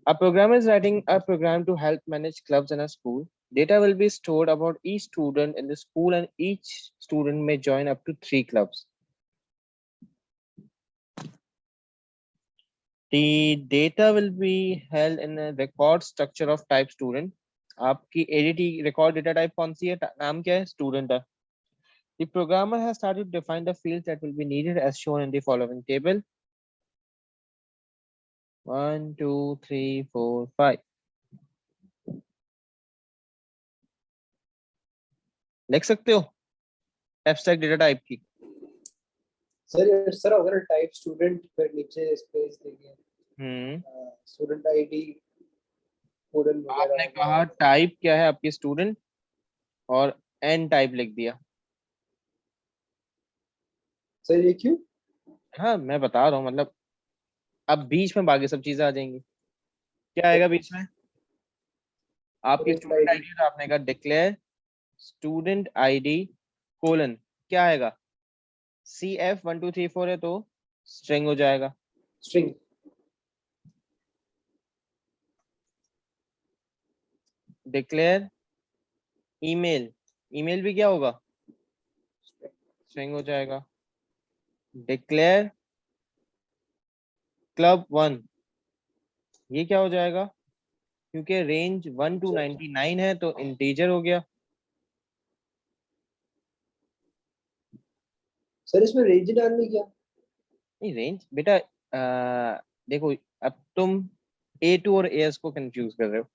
A programmer is writing a program to help manage clubs in a school. Data will be stored about each student in the school and each student may join up to 3 clubs. The data will be held in a record structure of type student. आपकी ADT record data type कौन सी है, नाम क्या है, student है। The programmer has started to define the fields that will be needed as shown in the following table. 1 2 3 4 5 लिख सकते हो एब्स्ट्रैक्ट डेटा टाइप की। सर अगर टाइप स्टूडेंट फिर नीचे स्पेस देंगे, स्टूडेंट आईडी कोलन वगैरह आपने कहा टाइप क्या है आपकी स्टूडेंट और एन टाइप लिख दिया। सर ये क्यों? हाँ मैं बता रहा हूँ, मतलब अब बीच में बाकी सब चीजें आ जाएंगी। क्या आएगा बीच में? आपकी स्टूडेंट आईडी, तो आपने कहा डिक्लेयर स्टूडेंट आईडी कोलन, क्या आएगा? CF1234 है तो स्ट्रिंग हो जाएगा। स्ट्रिंग। डिक्लेयर ईमेल, ईमेल भी क्या होगा? स्ट्रिंग हो जाएगा। डिक्लेयर क्लब 1, ये क्या हो जाएगा? क्योंकि रेंज 1 to 99 है तो इंटीजर हो गया। सर इसमें रेंज डालनी क्या? नहीं रेंज बेटा, देखो अब तुम A2 और AS को कंफ्यूज कर रहे हो।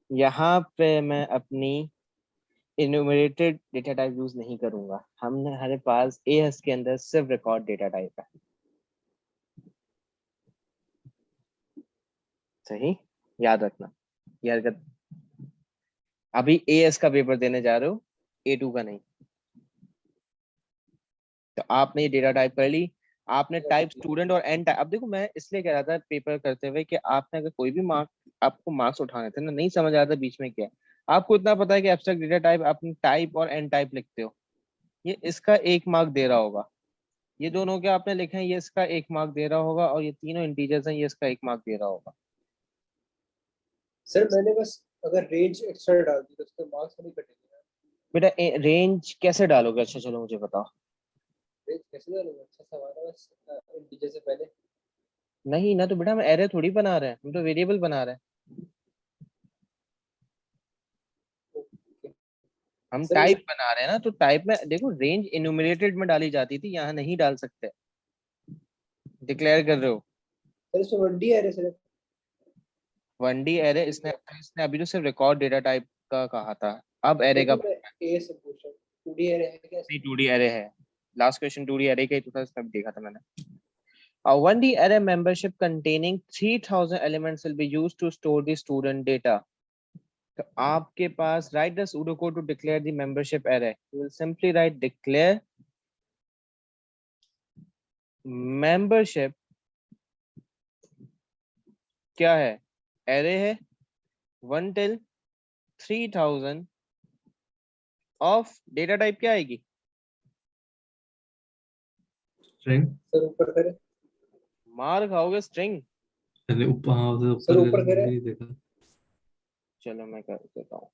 यहाँ पे मैं अपनी इन्यूमरेटेड डेटा टाइप यूज नहीं करूंगा, हमारे पास AS के अंदर सिर्फ रिकॉर्ड डेटा टाइप है। सही, याद रखना यार। अभी AS का पेपर देने जा रहे हो, A2 का नहीं। तो आपने ये डेटा टाइप कर ली, आपने टाइप स्टूडेंट और एन टाइप। अब देखो मैं इसलिए कह रहा था पेपर करते हुए कि आपने अगर कोई भी आपको मार्क्स उठाने थे ना, नहीं समझ आता बीच में क्या है, आपको इतना पता है कि एब्स्ट्रैक्ट डेटा टाइप आपने टाइप और एन टाइप लिखते हो, ये इसका 1 मार्क दे रहा होगा। ये दोनों क्या आपने लिखे हैं, ये इसका 1 मार्क दे रहा होगा, और ये तीनों इंटीजर्स हैं, ये इसका 1 मार्क दे रहा होगा। सर मैंने बस अगर रेंज एक्स्ट्रा डाल दी तो उसके मार्क्स नहीं कटेंगे? बेटा रेंज कैसे डालोगे? अच्छा चलो मुझे बताओ। रेंज कैसे डालूंगा? अच्छा सवाल है, बस इंटीजर से पहले। नहीं ना, तो बेटा हम एरे थोड़ी बना रहे हैं, हम तो वेरिएबल बना रहे हैं। हम सर टाइप बना रहे हैं ना, तो टाइप में देखो रेंज इन्यूमरेटेड में डाली जाती थी, यहाँ नहीं डाल सकते। डिक्लेयर कर रहे हो सर इसमें 1D एरे सिर्फ। 1D एरे, इसने इसने अभी तो सिर्फ रिकॉर्ड डेटा टाइप का कहा था, अब एरे का। देखो मैं ए से पूछ रहा हूँ, 2D एरे है क्या नहीं इसमें? 2D एरे है, लास्ट क्वेश्चन 2D एरे का ही तो था, इसमें भी देखा था मैंने। A 1D array membership containing 3000 elements will be used to store the student data. तो आपके पास write the pseudocode to declare the membership array. You will simply write declare membership, क्या है? array है 1 till 3000 of data type, क्या आएगी? String. Sir ऊपर करे। मार खाओगे स्ट्रिंग। पहले ऊपर, हाँ उसे सर ऊपर ऊपर करे। नहीं देखा। चलो मैं कर देता हूँ,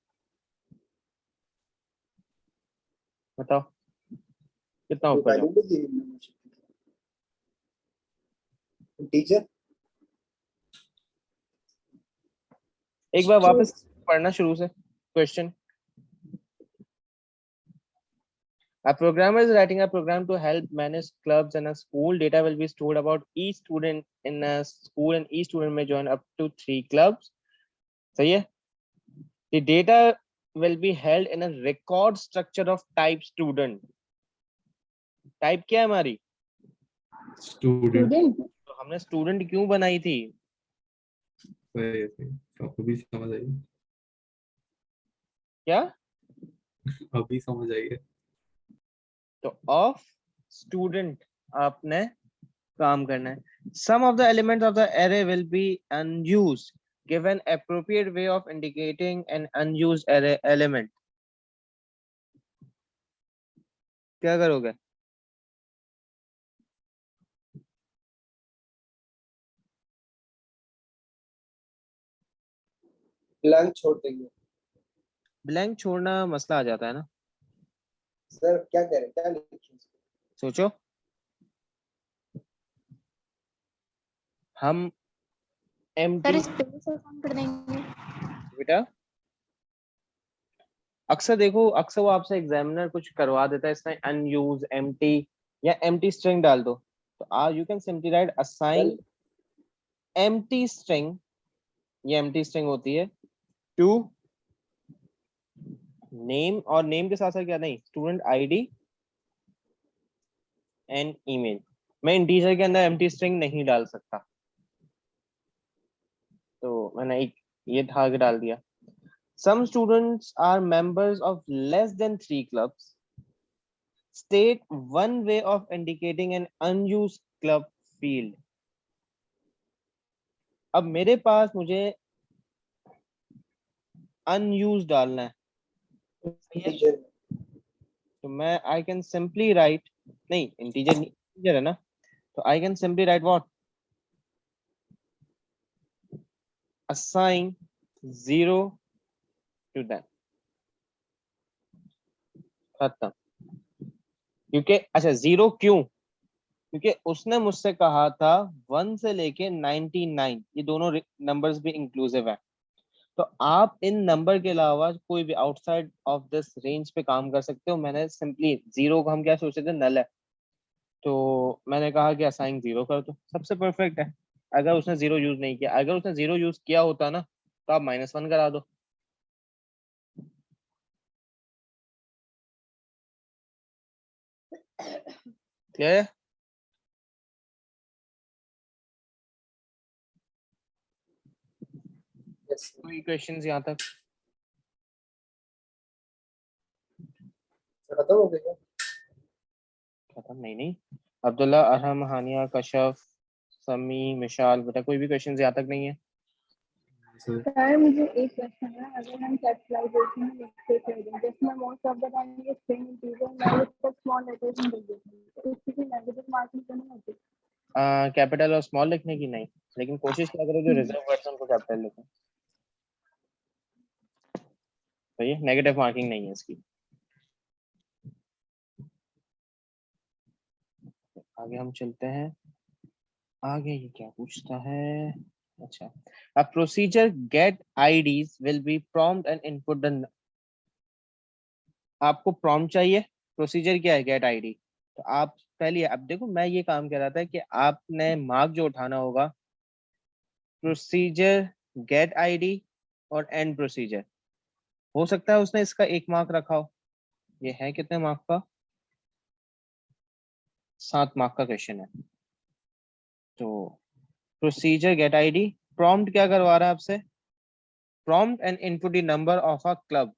बताओ कितना ऊपर जाओ। टीचर एक बार वापस पढ़ना शुरू से question. A programmer is writing a program to help manage clubs in a school. Data will be stored about each student in a school, and each student may join up to 3 clubs. सही है? The data will be held in a record structure of type student. Type क्या है हमारी? Student. तो हमने student क्यों बनाई थी? अभी समझ आई। क्या? अभी समझ आई है। तो of student आपने काम करना है. Some of the elements of the array will be unused. Give an appropriate way of indicating an unused array element. क्या करोगे? ब्लैंक छोड़ देंगे। ब्लैंक छोड़ना मसला आ जाता है ना। सर क्या कह रहे हैं, क्या लिखें? सोचो, हम सर empty स्पेस असाइन कर देंगे। बेटा अक्सर देखो, अक्सर वो आपसे एग्जामिनर कुछ करवा देता है, इसमें अनयूज एम्प्टी या एम्प्टी स्ट्रिंग डाल दो, तो you can simply write assign empty string, ये एम्प्टी स्ट्रिंग होती है, टू नेम, और नेम के साथ साथ क्या नहीं, स्टूडेंट आईडी एंड ईमेल। मैं इंटीजर के अंदर एम्प्टी स्ट्रिंग नहीं डाल सकता। तो मैंने एक ये आगे डाल दिया। Some students are members of less than 3 clubs. State one way of indicating an unused club field. अब मेरे पास मुझे unused डालना है, Integer. तो मैं I can simply write, नहीं integer है ना, तो I can simply write what? Assign 0 to them. खत्म। क्योंकि अच्छा 0 क्यों? क्योंकि उसने मुझसे कहा था 1 से लेके 99, ये दोनों नंबर्स भी इंक्लूसिव है। तो आप इन नंबर के अलावा कोई भी आउटसाइड ऑफ दिस रेंज पे काम कर सकते हो। मैंने सिंपली 0 को हम क्या सोचते थे, नल है, तो मैंने कहा कि असाइन 0 कर दो, सबसे परफेक्ट है। अगर उसने 0 यूज नहीं किया, अगर उसने 0 यूज किया होता ना, तो आप -1 करा दो। क्लियर है? Yes. कोई क्वेश्चंस यहाँ तक? खत्म हो गया। खत्म नहीं। अब्दुल्ला, अरहम, हानिया, कशफ, समी, मिशाल, बेटा कोई भी क्वेश्चंस यहाँ तक नहीं है? सर सर मुझे एक क्वेश्चन है, अगर हम कैपिटलाइजेशन में लिखते थे जिसमें मोस्ट ऑफ द टाइम ये स्ट्रिंग इंटीजर मैं इसको स्मॉल लेटर्स में लिख देती हूँ, तो इसकी कोई नेगेटिव मार्किंग तो नहीं होती? कैपिटल और स्मॉल लिखने की नहीं, लेकिन कोशिश क्या करो जो रिजर्व वर्ड्स उनको कैपिटल लिखो। तो ये नेगेटिव मार्किंग नहीं है इसकी। आगे हम चलते हैं। आगे ये क्या पूछता है? अच्छा, a procedure get IDs will be prompt and input the, आपको prompt चाहिए, प्रोसीजर क्या है? Get ID. तो आप पहले, अब देखो मैं ये काम कर रहा था कि आपने मार्क जो उठाना होगा, प्रोसीजर, गेट आईडी और एंड प्रोसीजर। हो सकता है उसने इसका 1 मार्क रखा हो। ये है कितने मार्क का? 7 मार्क का क्वेश्चन है। तो प्रोसीजर गेट आईडी, प्रॉम्प्ट क्या करवा रहा है आपसे? Prompt and input the number of a club.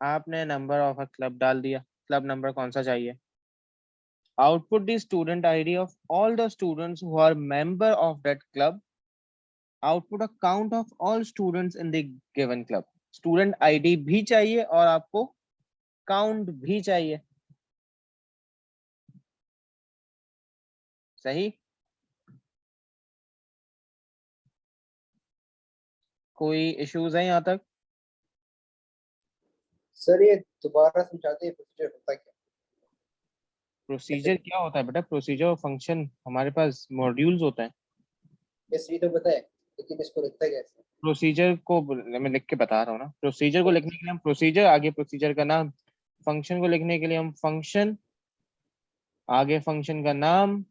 आपने नंबर ऑफ अ क्लब डाल दिया, क्लब नंबर कौन सा चाहिए? Output the student ID of all the students who are member of that club. Output a count of all students in the given club. Student ID भी चाहिए और आपको count भी चाहिए। सही? कोई इश्यूज है यहाँ तक? सर ये दोबारा समझाते हैं प्रोसीजर होता क्या? प्रोसीजर क्या होता है बेटा? प्रोसीजर और फंक्शन हमारे पास मॉड्यूल्स होते हैं। ये तो बताए, लेकिन इसको लिखता कैसे? प्रोसीजर को मैं लिख के बता रहा हूँ ना। प्रोसीजर को लिखने के लिए हम प्रोसीजर, आगे प्रोसीजर का नाम। फंक्शन को लिखने के लिए हम फंक्शन, आगे फंक्शन का नाम,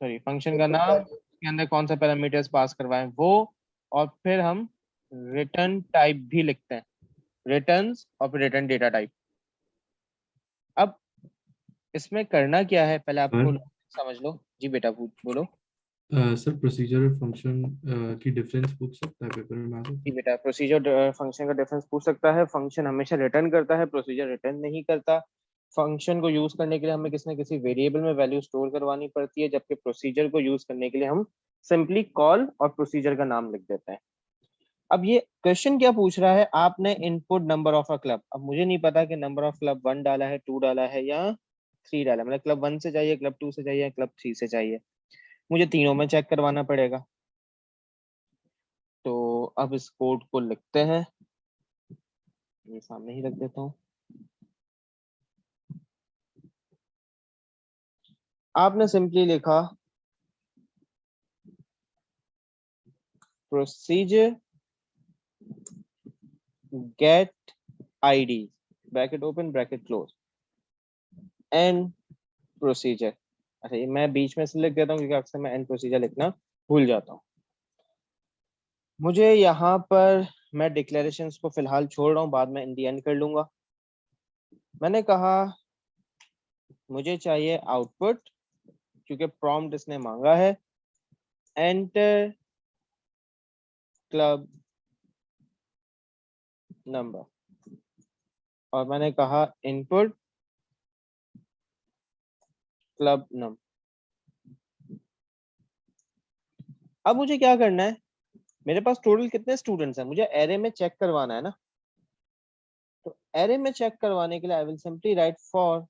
सॉरी फंक्शन का नाम, उसके अंदर कौन सा पैरामीटर्स पास करवाएं वो, और फिर हम रिटर्न टाइप भी लिखते हैं, रिटर्न्स और फिर रिटर्न डेटा टाइप। अब इसमें करना क्या है पहले आपको समझ लो। जी बेटा बोलो। सर प्रोसीजर और फंक्शन की डिफरेंस पूछ सकता है पेपर में आगे? जी बेटा, प्रोसीजर फंक्शन का डिफरेंस पूछ सकता है। फंक्शन हमेशा रिटर्न करता है, प्रोसीजर रिटर्न नहीं करता। फंक्शन को यूज करने के लिए हमें किसी न किसी वेरिएबल में वैल्यू स्टोर करवानी पड़ती है, जबकि प्रोसीजर को यूज करने के लिए हम सिंपली कॉल और प्रोसीजर का नाम लिख देते हैं। अब ये क्वेश्चन क्या पूछ रहा है? आपने input number of a club. अब मुझे नहीं पता कि नंबर ऑफ क्लब 1 डाला है, 2 डाला है या 3 डाला है। मतलब क्लब 1 से चाहिए, क्लब 2 से चाहिए, क्लब 3 से चाहिए। मुझे तीनों में चेक करवाना पड़ेगा। तो अब इस कोड को लिखते हैं, ये सामने ही रख देता हूँ। आपने सिंपली लिखा procedure get ID, bracket open bracket close, and procedure. अच्छा, ये मैं बीच में से लिख देता हूँ क्योंकि अक्सर मैं एंड प्रोसीजर लिखना भूल जाता हूँ। मुझे यहाँ पर मैं डिक्लेरेशंस को फिलहाल छोड़ रहा हूँ, बाद में इन दी एंड कर लूंगा। मैंने कहा मुझे चाहिए आउटपुट, क्योंकि प्रॉम्प्ट इसने मांगा है, एंटर क्लब नंबर, और मैंने कहा इनपुट क्लब नंबर। अब मुझे क्या करना है, मेरे पास टोटल कितने स्टूडेंट्स हैं, मुझे एरे में चेक करवाना है ना। तो एरे में चेक करवाने के लिए I will simply write for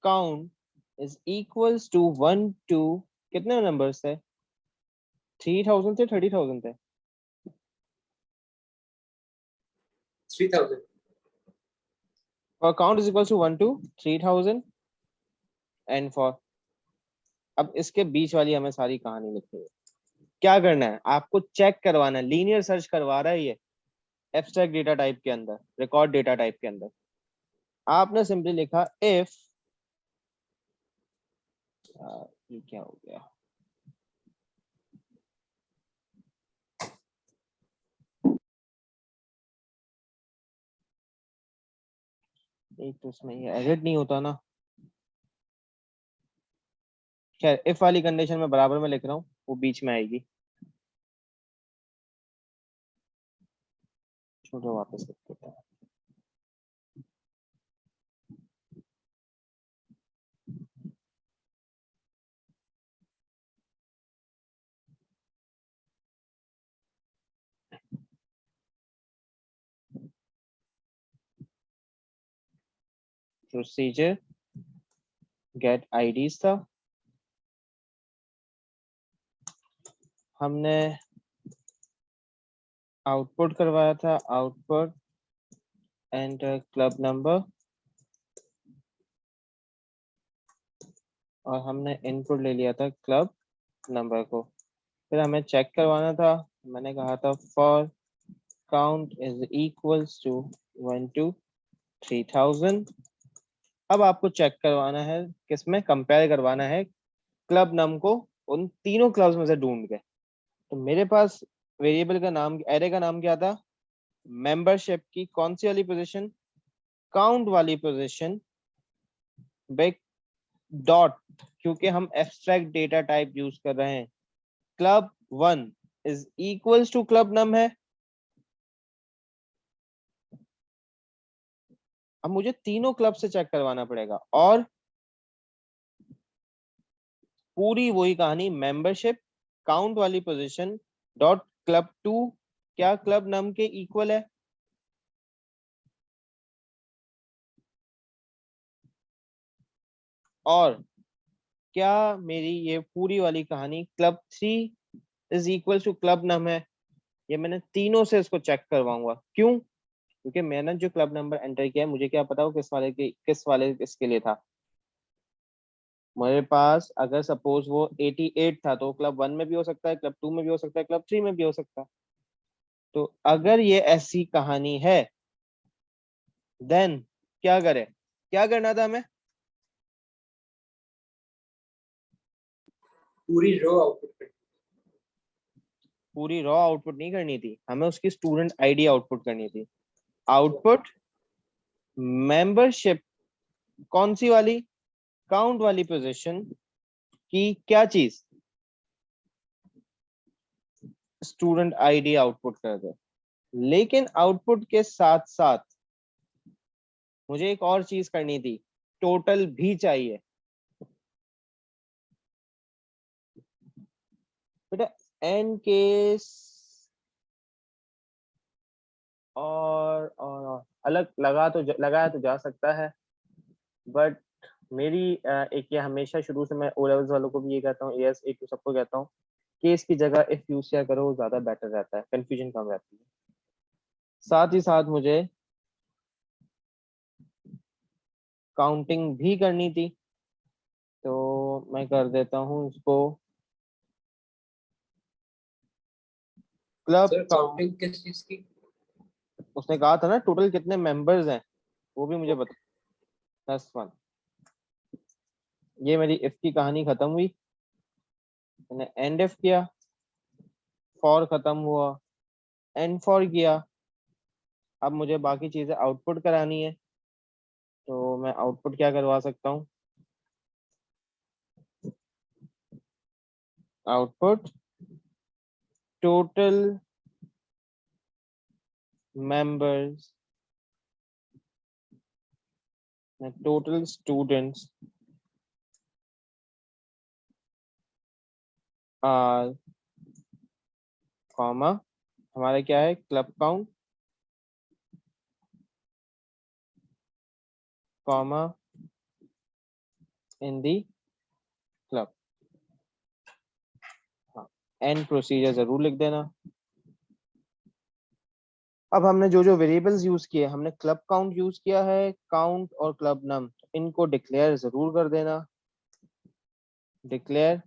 count is equals to 1 2, कितने नंबर्स थे, 3000 थे, 30,000 थे, 3000. और count is equals to 1 2 3000 and for. अब इसके बीच वाली हमें सारी कहानी लिखनी है। क्या करना है, आपको चेक करवाना है, लीनियर सर्च करवा रहा है ये एब्स्ट्रैक्ट डेटा टाइप के अंदर, रिकॉर्ड डेटा टाइप के अंदर। आपने सिंपली लिखा इफ, ये क्या हो गया, एक तो उसमें ये एडिट नहीं होता ना। खैर इफ वाली कंडीशन में बराबर में लिख रहा हूँ, वो बीच में आएगी। छोड़ो वापस लिख देता हूँ। प्रोसीजर गेट आईडीज था, हमने आउटपुट करवाया था, आउटपुट एंटर क्लब नंबर, और हमने इनपुट ले लिया था क्लब नंबर को। फिर हमें चेक करवाना था, मैंने कहा था for count is equals to 1 2 3000। अब आपको चेक करवाना है, किसमें कंपेयर करवाना है, क्लब नम को उन तीनों क्लब्स में से ढूंढ के। तो मेरे पास वेरिएबल का नाम, एरे का नाम क्या था, मेंबरशिप की कौन सी वाली पोजीशन, काउंट वाली पोजीशन, बिग डॉट, क्योंकि हम एब्स्ट्रैक्ट डेटा टाइप यूज कर रहे हैं, club 1 is equals to club num है। अब मुझे तीनों क्लब से चेक करवाना पड़ेगा, और पूरी वही कहानी, मेंबरशिप काउंट वाली पोजीशन डॉट क्लब 2 क्या क्लब नम के इक्वल है, और क्या मेरी ये पूरी वाली कहानी club 3 is equal to club num है। ये मैंने तीनों से इसको चेक करवाऊंगा, क्यों, क्योंकि मैंने जो क्लब नंबर एंटर किया है, मुझे क्या पता हो किस वाले इसके लिए था। मेरे पास अगर सपोज वो 88 था, तो क्लब 1 में भी हो सकता है, क्लब 2 में भी हो सकता है, क्लब 3 में भी हो सकता है। तो अगर ये ऐसी कहानी है, देन क्या करें, क्या करना था हमें, पूरी रो आउटपुट करनी, पूरी रॉ आउटपुट नहीं करनी थी, हमें उसकी स्टूडेंट आईडी आउटपुट करनी थी। आउटपुट मेंबरशिप कौन सी वाली, काउंट वाली पोजीशन की क्या चीज, स्टूडेंट आईडी आउटपुट कर दे। लेकिन आउटपुट के साथ साथ मुझे एक और चीज करनी थी, टोटल भी चाहिए। बेटा एन केस और अलग लगाया तो जा सकता है, बट मेरी एक ये हमेशा शुरू से मैं ओ लेवल्स वालों को भी ये कहता हूँ, एएस ए टू सबको कहता हूँ, केस की जगह इफ यूज किया करो, वो ज्यादा बेटर रहता है, कंफ्यूजन कम रहती है। साथ ही साथ मुझे काउंटिंग भी करनी थी, तो मैं कर देता हूँ इसको क्लब सर काउंट। काउंटिंग किस चीज की? उसने कहा था ना टोटल कितने मेंबर्स हैं, वो भी मुझे बता। 10 ये मेरी इफ की कहानी खत्म हुई, मैंने एंड इफ किया, फॉर खत्म हुआ, एंड फॉर किया। अब मुझे बाकी चीजें आउटपुट करानी है, तो मैं आउटपुट क्या करवा सकता हूँ, output total members, the total students are, comma हमारा क्या है, club count, comma in the club. हाँ, एंड प्रोसीजर जरूर लिख देना। अब हमने जो जो वेरिएबल्स यूज किए, हमने क्लब काउंट यूज किया है, काउंट और क्लब नम, इनको डिक्लेयर जरूर कर देना। डिक्लेयर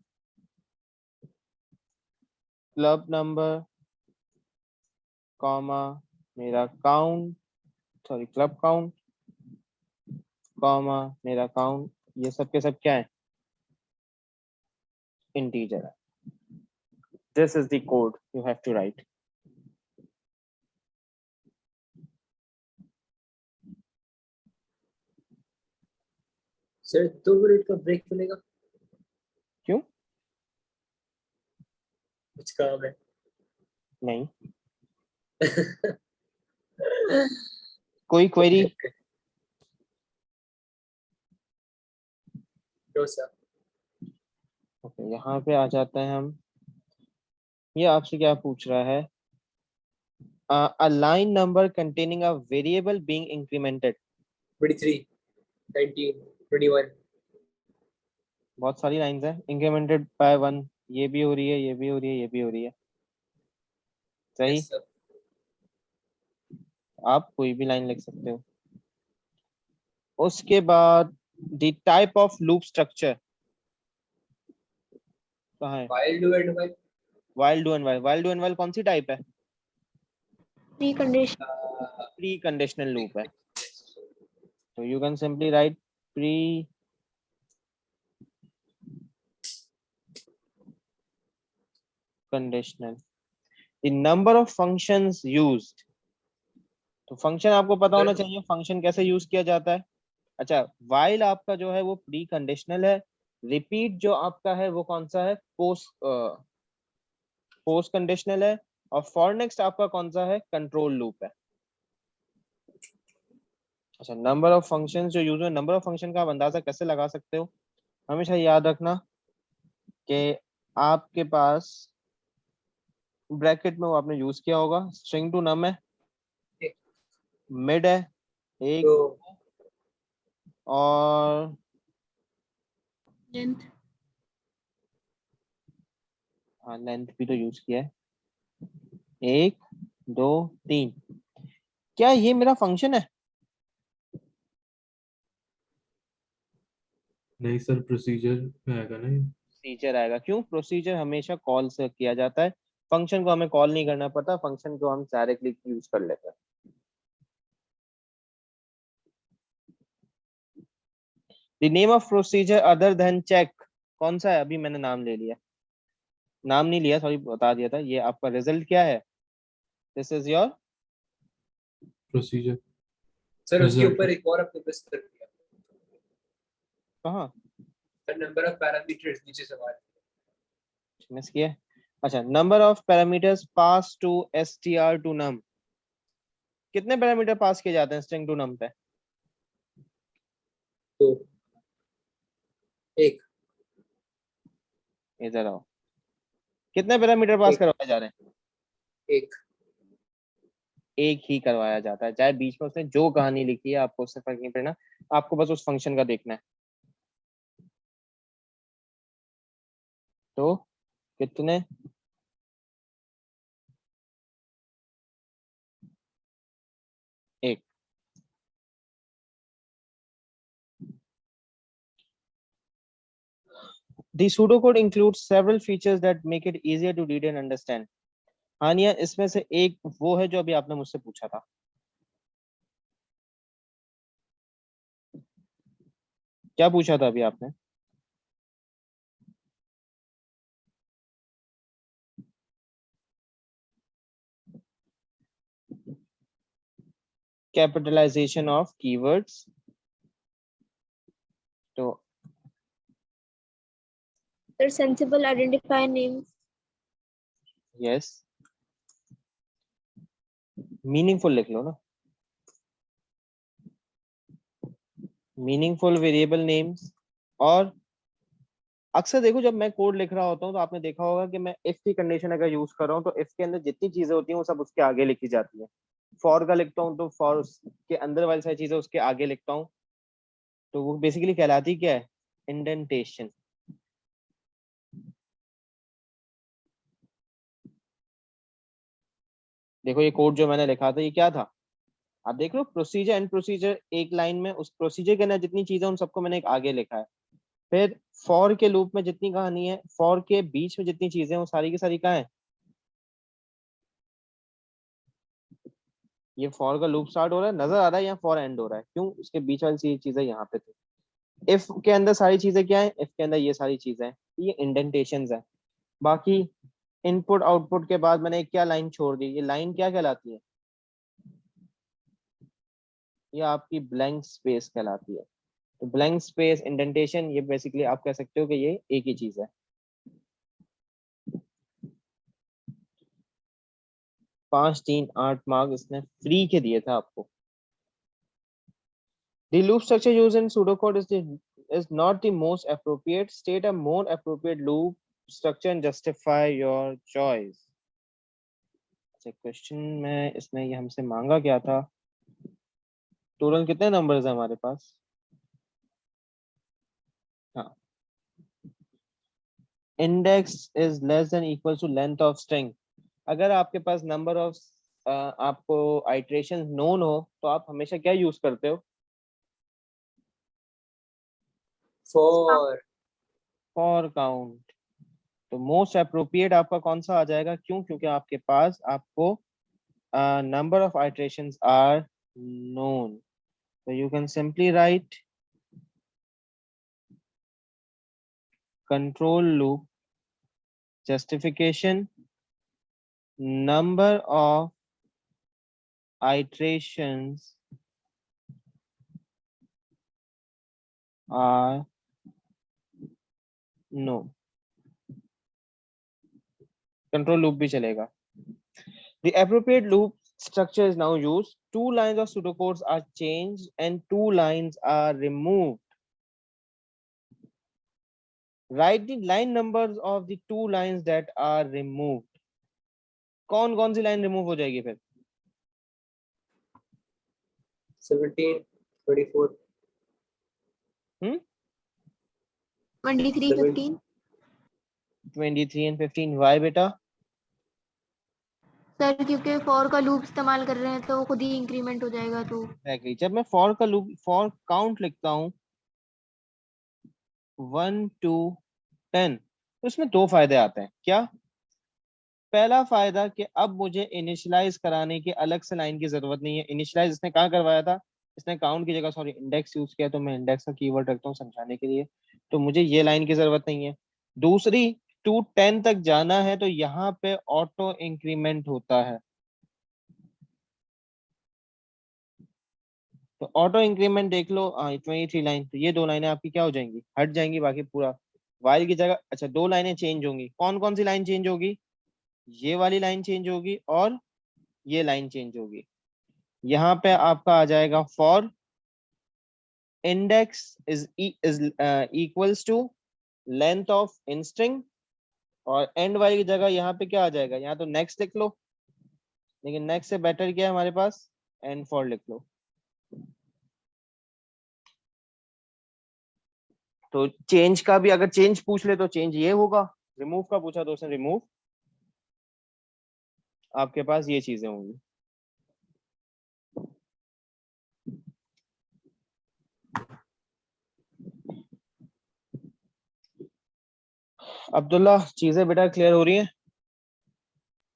क्लब नंबर, कॉमा मेरा count, sorry club count, comma मेरा काउंट, ये सब के सब क्या है, इंटीजर है। This is the code you have to write. Sir 2 minute का ब्रेक मिलेगा? क्यों? कुछ काम है? नहीं। कोई क्वेरी? No sir. ओके, यहाँ पे आ जाते हैं हम। ये आपसे क्या पूछ रहा है, a line number containing a variable being incremented। 23, 19, 21। बहुत सारी लाइंस है, इंक्रीमेंटेड बाय 1, ये भी हो रही है, ये भी हो रही है, ये भी हो रही है, सही। Yes, sir. आप कोई भी लाइन लिख सकते हो। उसके बाद the type of loop structure कहाँ है, While do and while, while do and while. While do and while कौन सी टाइप है, Precondition. प्री कंडीशनल लूप है। तो you can simply write pre conditional. The number of functions used, तो function आपको पता होना चाहिए, फंक्शन कैसे यूज किया जाता है। अच्छा, वाइल आपका जो है वो प्री कंडीशनल है। रिपीट जो आपका है वो कौन सा है, पोस्ट कंडीशनल है। और फॉर नेक्स्ट आपका कौन सा है, कंट्रोल लूप है। अच्छा, नंबर ऑफ फंक्शंस जो यूज है, नंबर ऑफ फंक्शन का आप अंदाजा कैसे लगा सकते हो, हमेशा याद रखना कि आपके पास ब्रैकेट में वो आपने यूज किया होगा, स्ट्रिंग टू नम है, मिड है एक, तो और Length. हाँ लेंथ भी तो यूज किया है, 1 2 3। क्या ये मेरा फंक्शन है? नहीं सर, प्रोसीजर में आएगा ना ये। प्रोसीजर आएगा। क्यों? प्रोसीजर हमेशा कॉल से किया जाता है, फंक्शन को हमें कॉल नहीं करना पड़ता, फंक्शन को हम डायरेक्टली यूज कर लेते हैं। The name of procedure other than check कौन सा है? अभी मैंने नाम ले लिया, नाम नहीं लिया, सॉरी बता दिया था। ये आपका रिजल्ट क्या है, this is your procedure sir उसके रिजल्ट। ऊपर एक और आपने मिस कर दिया, कहाँ नंबर ऑफ पैरामीटर्स नीचे सवाल। मिस किया? अच्छा, number of parameters pass to str to num, कितने पैरामीटर पास किए जाते हैं स्ट्रिंग टू num पे? तो एक इधर आओ, कितने पैरामीटर पास एक करवाए जा रहे हैं? एक एक ही करवाया जाता है, चाहे बीच में उसने जो कहानी लिखी है आपको उससे फर्क नहीं पड़ना, आपको बस उस फंक्शन का देखना है। तो कितने? एक। The pseudocode includes several features that make it easier to read and understand। हानिया, इसमें से एक वो है जो अभी आपने मुझसे पूछा था, क्या पूछा था अभी आपने? Capitalization of keywords. तो They're sensible identifier names. Yes, meaningful लिख लो ना, मीनिंगफुल वेरिएबल नेम्स। और अक्सर देखो जब मैं कोड लिख रहा होता हूँ तो आपने देखा होगा कि मैं इफ की कंडीशन अगर यूज कर रहा हूँ तो इफ के अंदर जितनी चीजें होती हैं वो सब उसके आगे लिखी जाती है। फॉर का लिखता हूँ तो फॉर के अंदर वाली सारी चीजें उसके आगे लिखता हूँ, तो वो बेसिकली कहलाती क्या है, इंडेंटेशन। देखो ये कोड जो मैंने लिखा था ये क्या था, आप देख लो प्रोसीजर एंड प्रोसीजर एक लाइन में, उस प्रोसीजर के अंदर जितनी चीजें उन सबको मैंने एक आगे लिखा है। फिर फॉर के लूप में जितनी कहानी है, फॉर के बीच में जितनी चीजें वो सारी की सारी कहाँ है, ये फॉर का लूप स्टार्ट हो रहा है नजर आ रहा है, या फॉर एंड हो रहा है, क्यों, उसके बीच वाली चीजें यहाँ पे थी। इफ के अंदर सारी चीजें क्या है, इफ के अंदर ये सारी चीजें हैं, ये इंडेंटेशंस है। बाकी इनपुट आउटपुट के बाद मैंने एक क्या लाइन छोड़ दी, ये लाइन क्या कहलाती है, ये आपकी ब्लैंक स्पेस कहलाती है। तो ब्लैंक स्पेस इंडेंटेशन ये बेसिकली आप कह सकते हो कि ये एक ही चीज है। 5 3 8 मार्क्स इसने फ्री के दिए था आपको। The loop structure used in pseudocode is not the most appropriate. State a more appropriate loop structure and justify your choice. अच्छा क्वेश्चन में इसने ये हमसे मांगा क्या था, टोटल कितने नंबर्स हैं हमारे पास, हाँ, index is less than equal to length of string. अगर आपके पास नंबर ऑफ आपको आइट्रेशन नोन हो तो आप हमेशा क्या यूज करते हो, फॉर काउंट। तो मोस्ट अप्रोप्रिएट आपका कौन सा आ जाएगा, क्यों, क्योंकि आपके पास आपको number of iterations are known, so you can simply write control loop justification number of iterations are known, control loop भी चलेगा। The appropriate loop structure is now used. 2 lines of pseudocodes are changed and 2 lines are removed. Write the line numbers of the 2 lines that are removed. कौन कौन सी line remove हो जाएगी फिर, 17 24 23 15 23 and 15, why बेटा, sir क्योंकि for का loop इस्तेमाल कर रहे हैं तो खुद ही इंक्रीमेंट हो जाएगा। तो exactly. जब मैं फॉर का लूप फॉर काउंट लिखता हूँ 1 2 10, तो इसमें 2 फायदे आते हैं। क्या, पहला फायदा कि अब मुझे इनिशियलाइज कराने की अलग से लाइन की जरूरत नहीं है। इनिशियलाइज इसने कहाँ करवाया था, इसने काउंट की जगह सॉरी इंडेक्स यूज किया, तो मैं इंडेक्स का कीवर्ड रखता हूँ समझाने के लिए, तो मुझे ये लाइन की जरूरत नहीं है। दूसरी, 2 10 तक जाना है तो यहाँ पे ऑटो इंक्रीमेंट होता है, तो ऑटो इंक्रीमेंट देख लो 23 लाइन, तो ये 2 लाइनें आपकी क्या हो जाएंगी, हट जाएंगी, बाकी पूरा वाइल की जगह। अच्छा 2 लाइनें चेंज होंगी, कौन कौन सी लाइन चेंज होगी, ये वाली लाइन चेंज होगी और ये लाइन चेंज होगी। यहाँ पे आपका आ जाएगा for index is equals to length of in string, और एंड वाली की जगह यहाँ पे क्या आ जाएगा, यहाँ तो नेक्स्ट लिख लो, लेकिन नेक्स्ट से बेटर क्या है हमारे पास, एंड फॉर लिख लो। तो चेंज का भी अगर चेंज पूछ ले तो चेंज ये होगा, रिमूव का पूछा तो उसने रिमूव, आपके पास ये चीजें होंगी। अब्दुल्ला चीजें बेटा क्लियर हो रही हैं?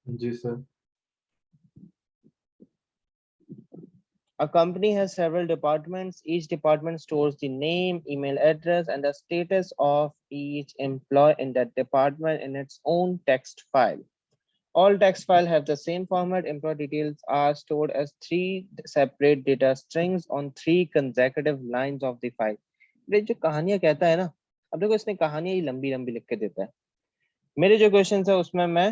जी sir. A company has several departments. Each department stores the name, email address, and the status of each employee in that department in its own text file. All text files have the same format. Employee details are stored as 3 separate data strings on 3 consecutive lines of the file. ये जो कहानियां कहता है ना, अब देखो इसने कहानियां ही लंबी लंबी लिख के देता है। मेरे जो क्वेश्चन है उसमें मैं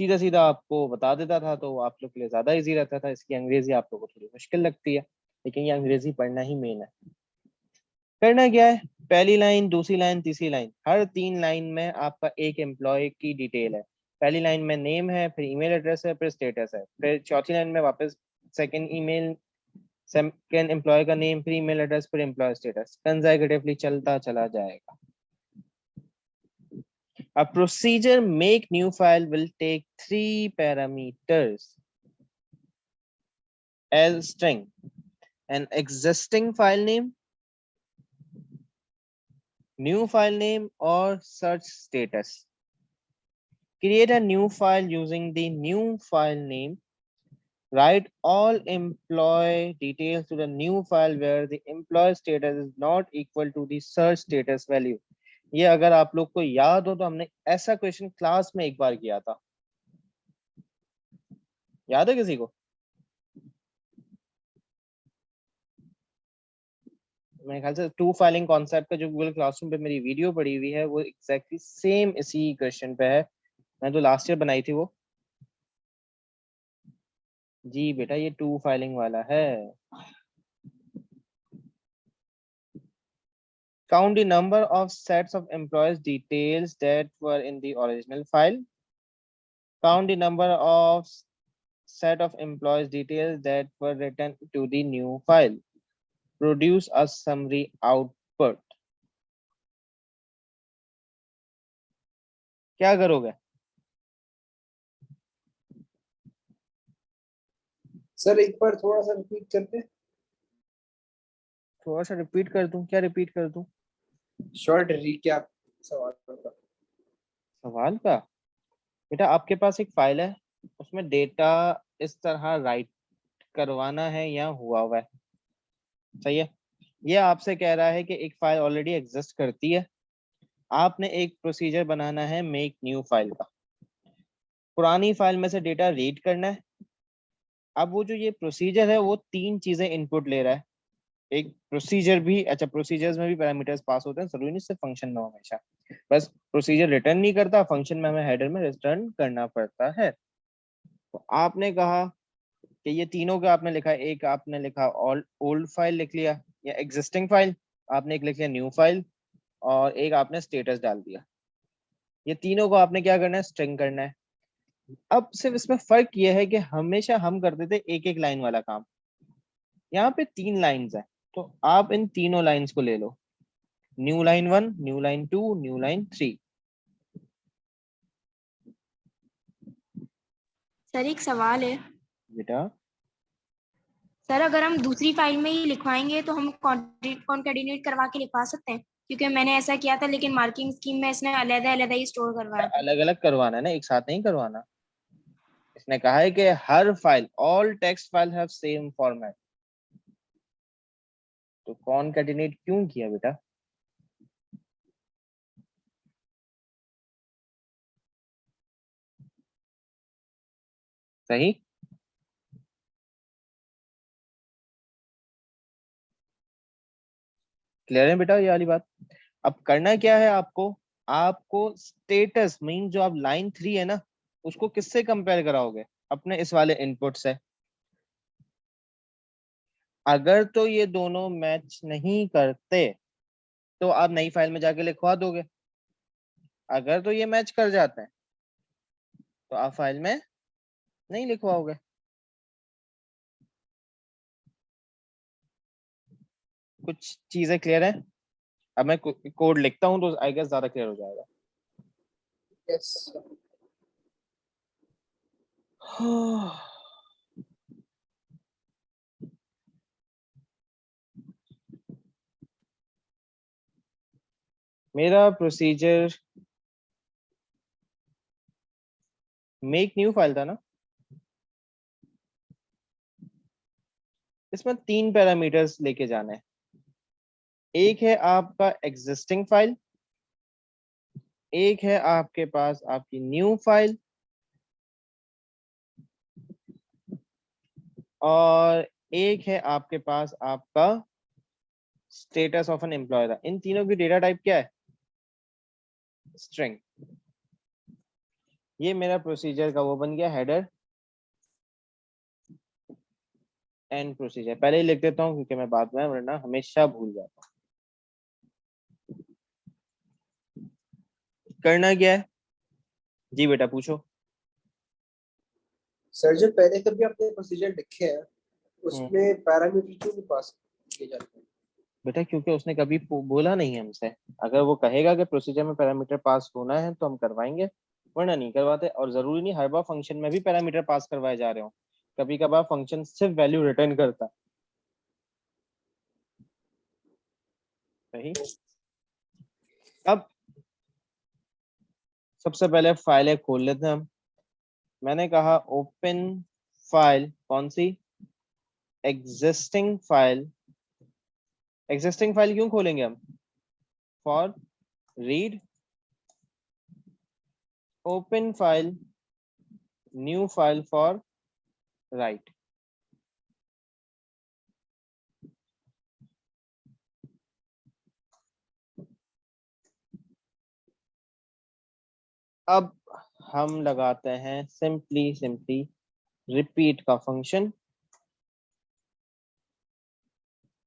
सीधा सीधा आपको बता देता था, तो आप लोग के लिए ज्यादा इजी रहता था। इसकी अंग्रेजी आप लोगों को थोड़ी मुश्किल लगती है, लेकिन ये अंग्रेजी पढ़ना ही मेन है। करना क्या है, पहली लाइन, दूसरी लाइन, तीसरी लाइन, हर 3 लाइन में आपका एक एम्प्लॉय की डिटेल है। पहली लाइन में नेम है, फिर ईमेल एड्रेस है, फिर स्टेटस है, फिर चौथी लाइन में वापस सेकंड एम्प्लॉय का नेम, फिर ईमेल एड्रेस, फिर एम्प्लॉय स्टेटस, कंसेक्यूटिवली चलता चला जाएगा। A procedure make new file will take 3 parameters as string: an existing file name, new file name, or search status. Create a new file using the new file name. Write all employee details to the new file where the employee status is not equal to the search status value. ये अगर आप लोग को याद हो तो हमने ऐसा क्वेश्चन क्लास में एक बार किया था, याद है किसी को? मेरे ख्याल से 2 फाइलिंग कॉन्सेप्ट का जो गूगल क्लासरूम पे मेरी वीडियो पड़ी हुई है वो एग्जैक्टली सेम इसी क्वेश्चन पे है। मैं तो लास्ट ईयर बनाई थी वो। जी बेटा ये 2 फाइलिंग वाला है। Count the number of sets of employees details that were in the original file. Count the number of set of employees details that were written to the new file. Produce a summary output. क्या करोगे? Sir एक बार थोड़ा सा repeat करते। थोड़ा सा repeat कर दूं? क्या रिपीट कर दूं? शॉर्ट रिकैप सवाल का। सवाल का? बेटा आपके पास एक फाइल है, उसमें डेटा इस तरह राइट करवाना है या हुआ है, सही है? ये आपसे कह रहा है कि एक फाइल ऑलरेडी एग्जिस्ट करती है, आपने एक प्रोसीजर बनाना है मेक न्यू फाइल का, पुरानी फाइल में से डेटा रीड करना है। अब वो जो ये प्रोसीजर है वो 3 चीजें इनपुट ले रहा है। एक प्रोसीजर भी, अच्छा प्रोसीजर्स में भी पैरामीटर्स पास होते हैं, जरूरी नहीं सिर्फ फंक्शन में हमेशा। बस प्रोसीजर रिटर्न नहीं करता, फंक्शन में हमें हेडर में रिटर्न करना पड़ता है। तो आपने कहा कि ये तीनों का आपने लिखा, एक आपने लिखा ओल्ड फाइल लिख लिया या एग्जिस्टिंग फाइल, आपने एक लिख लिया न्यू फाइल, और एक आपने स्टेटस डाल दिया। ये तीनों को आपने क्या करना है, स्ट्रिंग करना है। अब सिर्फ इसमें फर्क ये है कि हमेशा हम करते थे एक एक लाइन वाला काम, यहाँ पे 3 लाइंस है, तो आप इन तीनों लाइंस को ले लो, new line 1, new line 2, new line 3। Sir एक सवाल है बेटा सर, अगर हम दूसरी फाइल में ही लिखवाएंगे तो हम कॉन्केटिनेट करवा के लिखवा सकते हैं? क्योंकि मैंने ऐसा किया था, लेकिन मार्किंग स्कीम में इसने अलग-अलग ही स्टोर करवाया था। अलग अलग करवाना है ना, एक साथ नहीं करवाना। इसने कहा है कि हर file, all text file have same format. तो कॉन्केटिनेट क्यों किया बेटा? सही? क्लियर है बेटा ये वाली बात? अब करना क्या है आपको, आपको स्टेटस मीन जो आप लाइन 3 है ना, उसको किससे कंपेयर कराओगे? अपने इस वाले इनपुट से। अगर तो ये दोनों मैच नहीं करते तो आप नई फाइल में जाके लिखवा दोगे, अगर तो ये मैच कर जाते हैं तो आप फाइल में नहीं लिखवाओगे। कुछ चीजें क्लियर है? अब मैं कोड लिखता हूं तो आई गेस ज्यादा क्लियर हो जाएगा। यस मेरा प्रोसीजर मेक न्यू फाइल था ना, इसमें 3 पैरामीटर्स लेके जाने हैं। एक है आपका एग्जिस्टिंग फाइल, एक है आपके पास आपकी न्यू फाइल, और एक है आपके पास आपका स्टेटस ऑफ एन एम्प्लॉय था। इन तीनों की डेटा टाइप क्या है? स्ट्रिंग। ये मेरा प्रोसीजर का वो बन गया हेडर एंड प्रोसीजर। पहले ही लिख देता हूँ क्योंकि मैं बाद में वरना हमेशा भूल जाता हूँ। करना क्या है जी बेटा पूछो। सर जो पहले कभी आपने प्रोसीजर लिखे हैं उसमें पैरामीटर क्यों नहीं पास किए जाते हैं? बेटा क्योंकि उसने कभी बोला नहीं है हमसे। अगर वो कहेगा कि प्रोसीजर में पैरामीटर पास होना है तो हम करवाएंगे, वरना नहीं करवाते। और जरूरी नहीं हर बार फंक्शन में भी पैरामीटर पास करवाए जा रहे हो, कभी कभार फंक्शन सिर्फ वैल्यू रिटर्न करता है। सही। अब सबसे पहले फाइलें खोल लेते हैं हम। मैंने कहा ओपन फाइल, कौन सी? Existing file. एग्जिस्टिंग फाइल क्यों खोलेंगे हम? For read. Open file, new file for write. अब हम लगाते हैं सिंपली रिपीट का फंक्शन।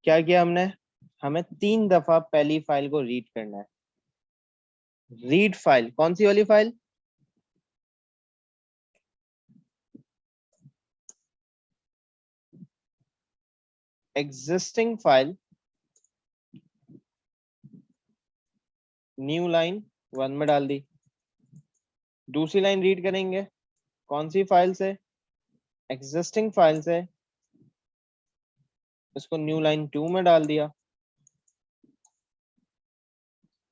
क्या किया हमने? हमें 3 दफा पहली फाइल को रीड करना है। रीड फाइल कौन सी वाली file? Existing file, new line 1 में डाल दी। दूसरी लाइन रीड करेंगे कौन सी फाइल से? एग्जिस्टिंग फाइल से। इसको न्यू लाइन 2 में डाल दिया।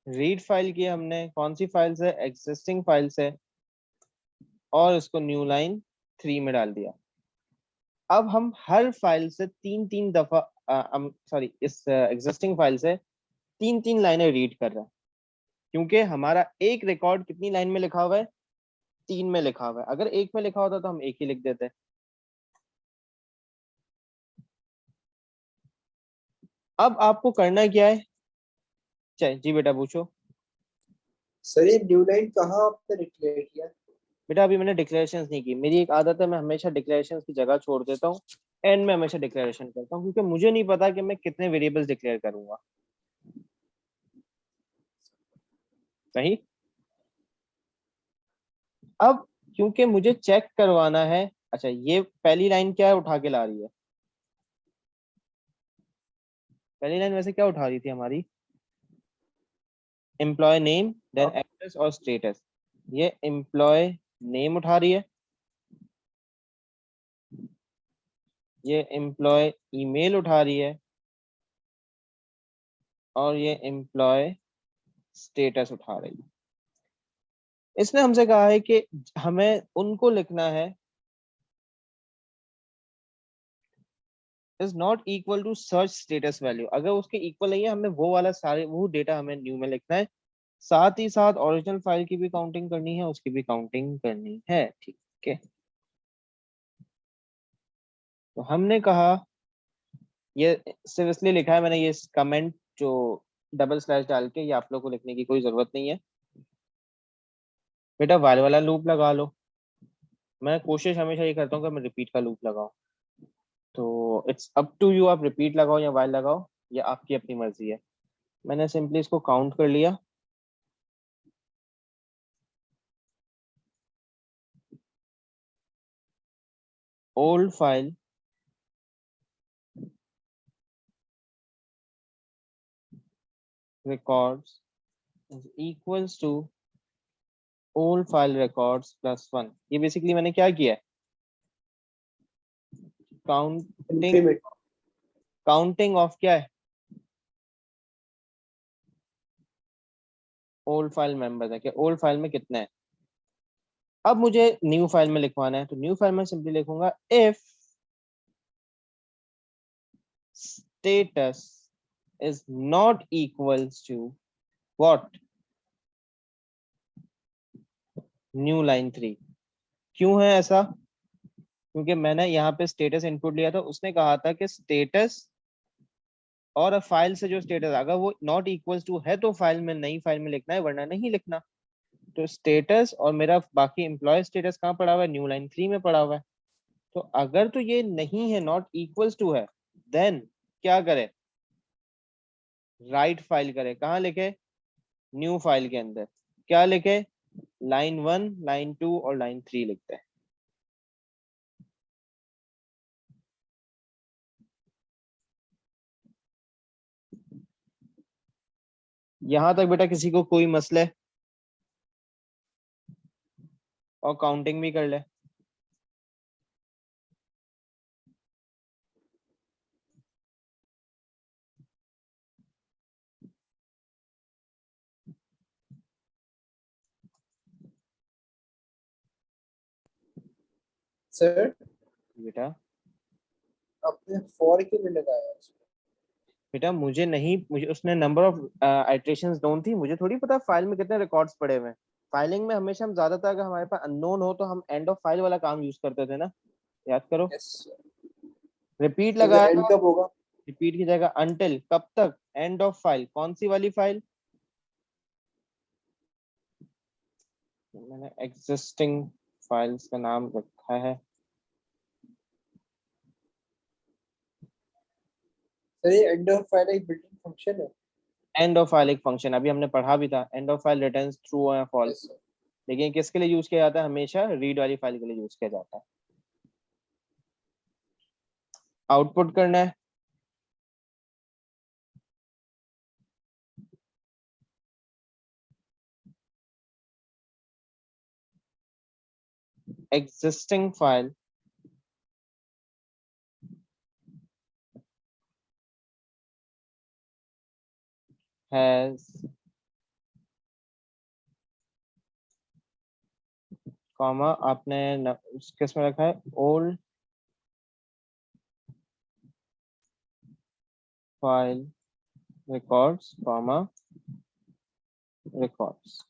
रीड फाइल की हमने कौन सी फाइल से? एग्जिस्टिंग फाइल से, और इसको न्यू लाइन 3 में डाल दिया। अब हम हर फाइल से 3-3 दफा सॉरी इस एग्जिस्टिंग फाइल से 3-3 लाइनें रीड कर रहे हैं, क्योंकि हमारा एक रिकॉर्ड कितनी लाइन में लिखा हुआ है? 3 में लिखा हुआ है। अगर 1 में लिखा होता तो हम 1 ही लिख देते। अब आपको करना क्या है? चल जी बेटा पूछो। सर ये न्यू लाइन कहाँ आपने डिक्लेयर किया? बेटा अभी मैंने डिक्लेरेशंस नहीं की। मेरी एक आदत है, मैं हमेशा डिक्लेरेशंस की जगह छोड़ देता हूँ, एंड में हमेशा डिक्लेरेशन करता हूँ, क्योंकि मुझे नहीं पता कि मैं कितने वेरिएबल्स डिक्लेयर करूंगा। सही। अब क्योंकि मुझे चेक करवाना है, अच्छा ये पहली लाइन क्या है उठा के ला रही है? पहली लाइन वैसे क्या उठा रही थी हमारी? एम्प्लॉय नेम देन एड्रेस और स्टेटस। ये एम्प्लॉय नेम उठा रही है, ये एम्प्लॉय ईमेल उठा रही है, और ये एम्प्लॉय स्टेटस उठा रही है। इसने हमसे कहा है कि हमें उनको लिखना है is not equal to search status value. अगर उसके इक्वल नहीं है, हमें वो वाला सारे वो डेटा हमें न्यू में लिखना है। साथ ही साथ ओरिजिनल फाइल की भी काउंटिंग करनी है, उसकी भी काउंटिंग करनी है। ठीक है, तो हमने कहा ये सिर्फ इसलिए लिखा है मैंने ये कमेंट जो डबल स्लैश डाल के, ये आप लोग को लिखने की कोई जरूरत नहीं है। बेटा वाइल वाला लूप लगा लो। मैं कोशिश हमेशा ये करता हूँ कि मैं रिपीट का लूप लगाऊं, तो इट्स अप टू यू, आप रिपीट लगाओ या वाइल लगाओ, ये आपकी अपनी मर्जी है। मैंने सिंपली इसको काउंट कर लिया। Old file records is equals to old file records plus 1। ये बेसिकली मैंने क्या किया है? काउंटिंग ऑफ क्या है? ओल्ड फाइल मेंबर्स है कि ओल्ड फाइल में कितने हैं। अब मुझे न्यू फाइल में लिखवाना है, तो न्यू फाइल में सिंपली लिखूंगा if status is not equals to what? New line 3। क्यों है ऐसा? क्योंकि मैंने यहाँ पे स्टेटस इनपुट लिया था, उसने कहा था कि स्टेटस और फाइल से जो स्टेटस अगर वो नॉट इक्वल्स टू है तो फाइल में, नई फाइल में लिखना है, वरना नहीं लिखना। तो स्टेटस और मेरा बाकी एम्प्लॉय स्टेटस कहाँ पड़ा हुआ है, न्यू लाइन 3 में पड़ा हुआ है। तो अगर तो ये नहीं है, नॉट इक्वल्स टू है, देन क्या करे, राइट फाइल करे, कहाँ लिखे, न्यू फाइल के अंदर, क्या लिखे, लाइन 1, लाइन 2 और लाइन 3 लिखते हैं। यहां तक बेटा किसी को कोई मसले, और काउंटिंग भी कर ले। सर बेटा आपने फॉर क्यों नहीं लगाया उसमें? बेटा मुझे नहीं, मुझे उसने नंबर ऑफ आइटरेशंस नोन थी, मुझे थोड़ी पता फाइल में कितने रिकॉर्ड्स पड़े हुए हैं। फाइलिंग में हमेशा हम ज्यादातर अगर हमारे पास अननोन हो तो हम एंड ऑफ फाइल वाला काम यूज करते थे ना, याद करो। Yes repeat sir. लगाया एंड था, कब होगा? रिपीट की जगह अनटिल, कब तक, एंड ऑफ फाइल, कौन सी वाली फाइल, मैंने एग्जिस्टिंग फाइल्स का नाम रखा है। सर ये एंड ऑफ फाइल एक बिल्ट इन फंक्शन है। एंड ऑफ फाइल एक फंक्शन, अभी हमने पढ़ा भी था, end of file returns true या फॉल्स। Yes sir. लेकिन किसके लिए यूज किया जाता है, हमेशा रीड वाली फाइल के लिए यूज किया जाता है। आउटपुट करना है, existing file has कॉमा, आपने किस में रखा है, old file records comma records.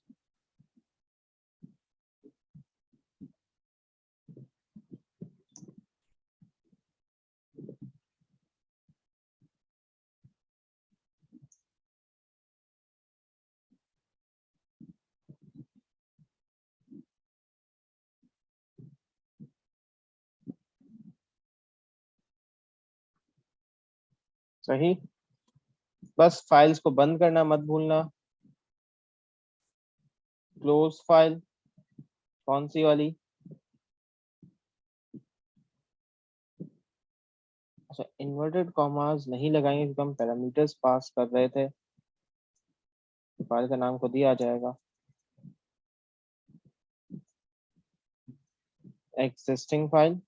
सही, बस फाइल्स को बंद करना मत भूलना। क्लोज फाइल, कौन सी वाली, अच्छा इन्वर्टेड कॉमास नहीं लगाएंगे क्योंकि हम पैरामीटर्स पास कर रहे थे, फाइल का नाम खुद ही आ जाएगा। एग्जिस्टिंग फाइल,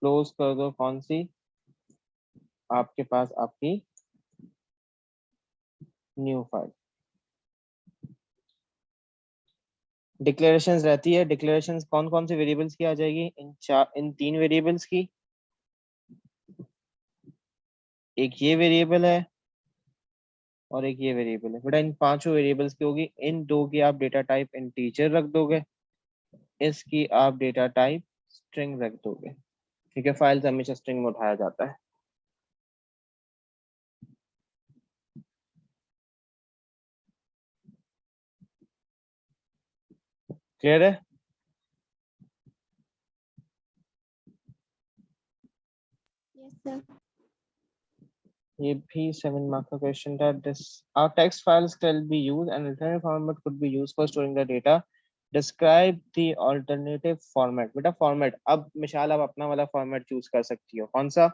क्लोज कर दो, कौन सी, आपके पास आपकी न्यू फाइल। डिक्लेरेशंस रहती है, डिक्लेरेशंस कौन कौन से वेरिएबल्स की आ जाएगी, इन 3 वेरिएबल्स की, एक ये वेरिएबल है और एक ये वेरिएबल है। बेटा इन 5 वेरिएबल्स की होगी, इन 2 की आप डेटा टाइप इंटीजर रख दोगे, इसकी आप डेटा टाइप स्ट्रिंग रख दोगे, ठीक है। फाइल्स हमेशा स्ट्रिंग में उठाया जाता है। क्लियर है? Yes sir. ये भी 7 मार्क का क्वेश्चन था। This our text files can be used and alternative format could be used for storing the data, describe the alternative format. बेटा फॉर्मेट, अब मिशाल आप अपना वाला फॉर्मेट चूज कर सकती हो, कौन सा,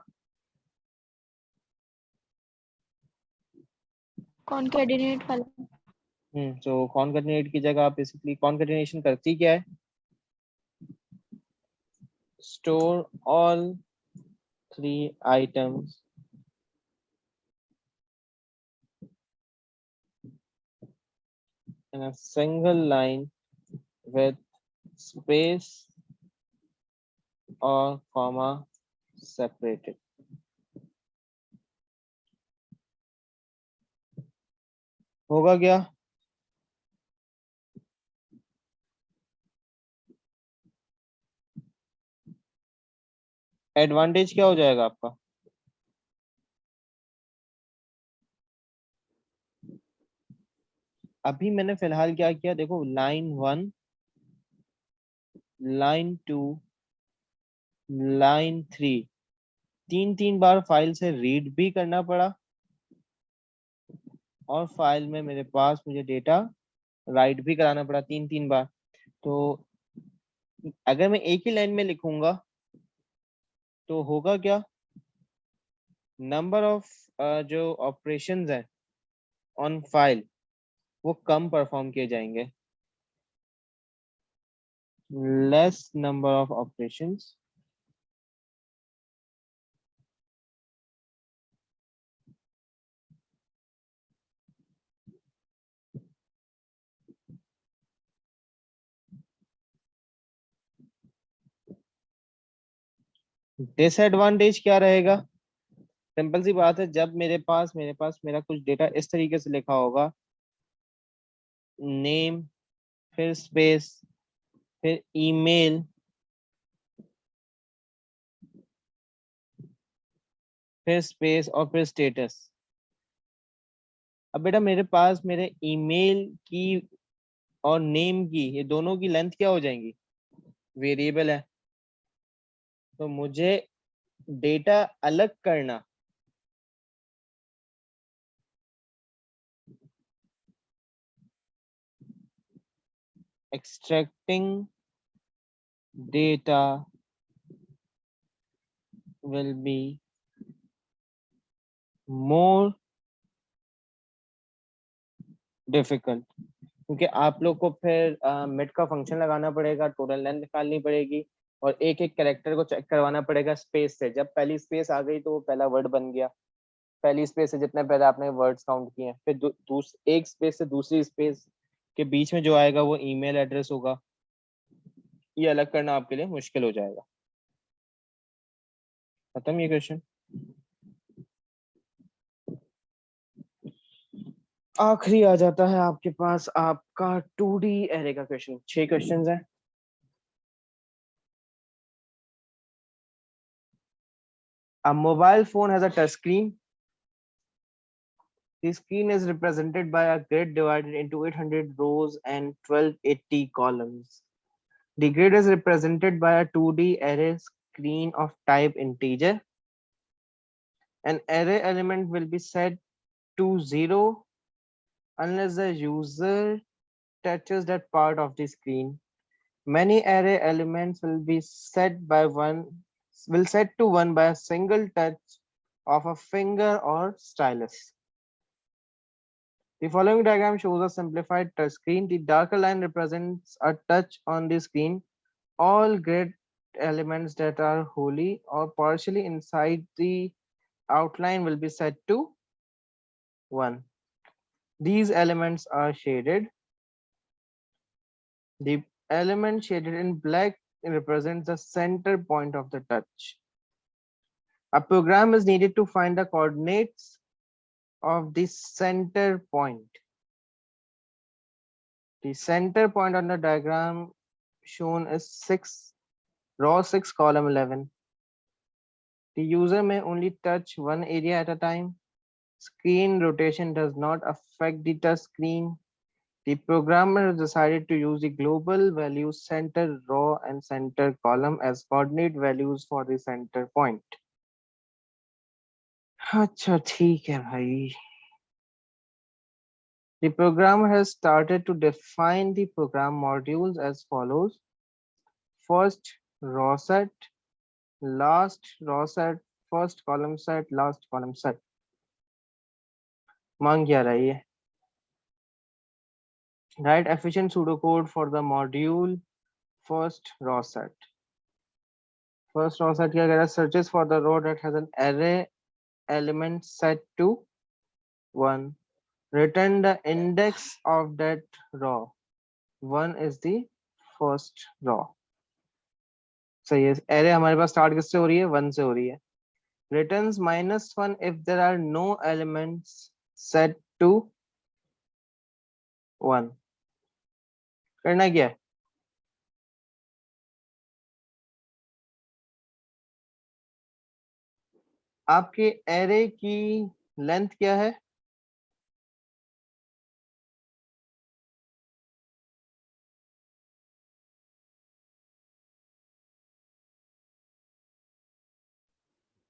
कॉनकैटिनेट वाला। तो कॉनकैटिनेट की जगह आप बेसिकली, कॉनकैटिनेशन करती क्या है, store all 3 items in a single line with space or comma separated। होगा क्या, एडवांटेज क्या हो जाएगा आपका, अभी मैंने फिलहाल क्या किया, देखो लाइन 1, लाइन 2, लाइन 3, 3 बार फाइल से रीड भी करना पड़ा और फाइल में मेरे पास मुझे डेटा राइट भी कराना पड़ा 3 बार। तो अगर मैं एक ही लाइन में लिखूंगा तो होगा क्या, नंबर ऑफ जो ऑपरेशंस है ऑन फाइल वो कम परफॉर्म किए जाएंगे, less number of operations disadvantage क्या रहेगा, सिंपल सी बात है, जब मेरे पास मेरा कुछ डेटा इस तरीके से लिखा होगा, नेम, फिर स्पेस, फिर ईमेल, फिर स्पेस और फिर स्टेटस। अब बेटा मेरे पास मेरे ईमेल की और नेम की, ये दोनों की लेंथ क्या हो जाएंगी, वेरिएबल है, तो मुझे डेटा अलग करना, extracting data will be more difficult, क्योंकि आप लोग को फिर मिड का फंक्शन लगाना पड़ेगा, टोटल लेंथ निकालनी पड़ेगी और एक एक कैरेक्टर को चेक करवाना पड़ेगा स्पेस से। जब पहली स्पेस आ गई तो वो पहला वर्ड बन गया, पहली स्पेस से जितने पहले आपने वर्ड्स काउंट किए हैं, फिर एक स्पेस से दूसरी स्पेस के बीच में जो आएगा वो ईमेल एड्रेस होगा, ये अलग करना आपके लिए मुश्किल हो जाएगा। खत्म ये क्वेश्चन। आखिरी आ जाता है आपके पास आपका 2D एरे का क्वेश्चन। 6 क्वेश्चंस है। A mobile phone has a touch screen. The screen is represented by a grid divided into 800 rows and 1280 columns. The grid is represented by a 2D array screen of type integer. An array element will be set to 0 unless the user touches that part of the screen. Many array elements will set to 1 by a single touch of a finger or stylus. The following diagram shows a simplified touch screen. The darker line represents a touch on the screen. All grid elements that are wholly or partially inside the outline will be set to 1. These elements are shaded. The element shaded in black represents the center point of the touch. A program is needed to find the coordinates of the center point. The center point on the diagram shown is row 6, column 11. The user may only touch one area at a time. Screen rotation does not affect the touch screen. The programmer has decided to use the global values center row and center column as coordinate values for the center point. अच्छा ठीक है भाई. The programmer has started to define the program modules as follows. First row set, last row set, first column set, last column set. मांग क्या रही है? Write efficient pseudocode for the module first row set. First row set क्या कह रहा है? Searches for the row that has an array element set to 1. Return the index of that row. 1 is the first row. सही है. Array हमारे पास start किससे हो रही है? 1 से हो रही है. Returns -1 if there are no elements set to 1. करना क्या है? आपके array की लेंथ क्या है?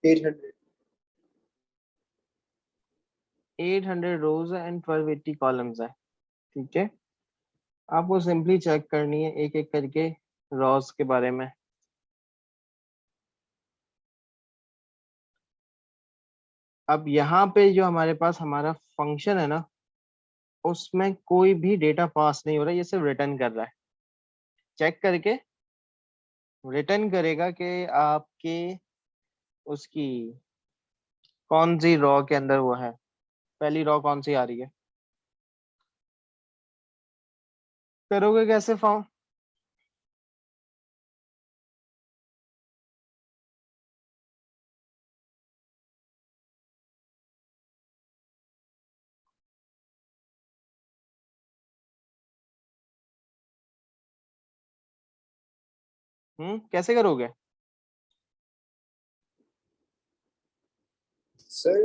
800. 800 रोज है एंड 1280 कॉलम्स है, ठीक है। आपको सिंपली चेक करनी है एक एक करके रॉस के बारे में। अब यहाँ पे जो हमारे पास हमारा फंक्शन है ना, उसमें कोई भी डेटा पास नहीं हो रहा है, ये सिर्फ रिटर्न कर रहा है। चेक करके रिटर्न करेगा कि आपके उसकी कौन सी रॉ के अंदर वो है, पहली रॉ कौन सी आ रही है। करोगे कैसे फॉर्म? कैसे करोगे? सर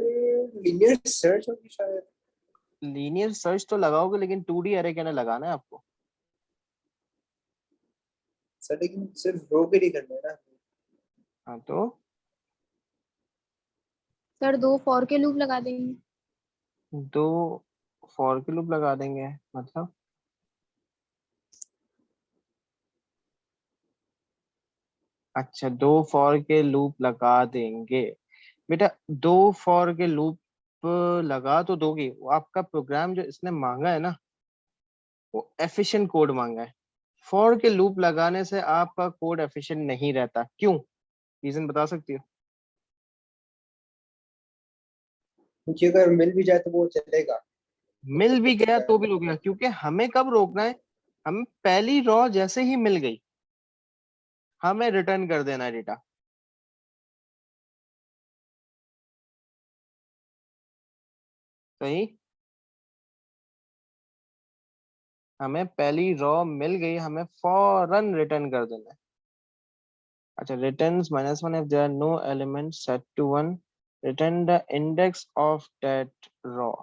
लीनियर सर्च होगी शायद। लीनियर सर्च तो लगाओगे लेकिन 2D अरे के अंदर लगाना है आपको। सर लेकिन सिर्फ रो के लिए करना है ना। हाँ तो सर 2 फॉर के लूप लगा देंगे। 2 फॉर के लूप लगा देंगे मतलब? अच्छा 2 फॉर के लूप लगा देंगे। बेटा 2 फॉर के लूप लगा तो दोगे, वो आपका प्रोग्राम जो इसने मांगा है ना, वो एफिशिएंट कोड मांगा है। फॉर के लूप लगाने से आपका कोड एफिशिएंट नहीं रहता, क्यों? रीजन बता सकती हो? क्योंकि अगर मिल भी जाए तो वो चलेगा। मिल भी गया तो भी रोकेगा, क्योंकि हमें कब रोकना है, हमें पहली रॉ जैसे ही मिल गई हमें रिटर्न कर देना है डेटा। सही, हमें पहली रॉ मिल गई, हमें फौरन रिटर्न कर देना है। अच्छा, returns -1 if there are no elements set to 1, return the index of that row।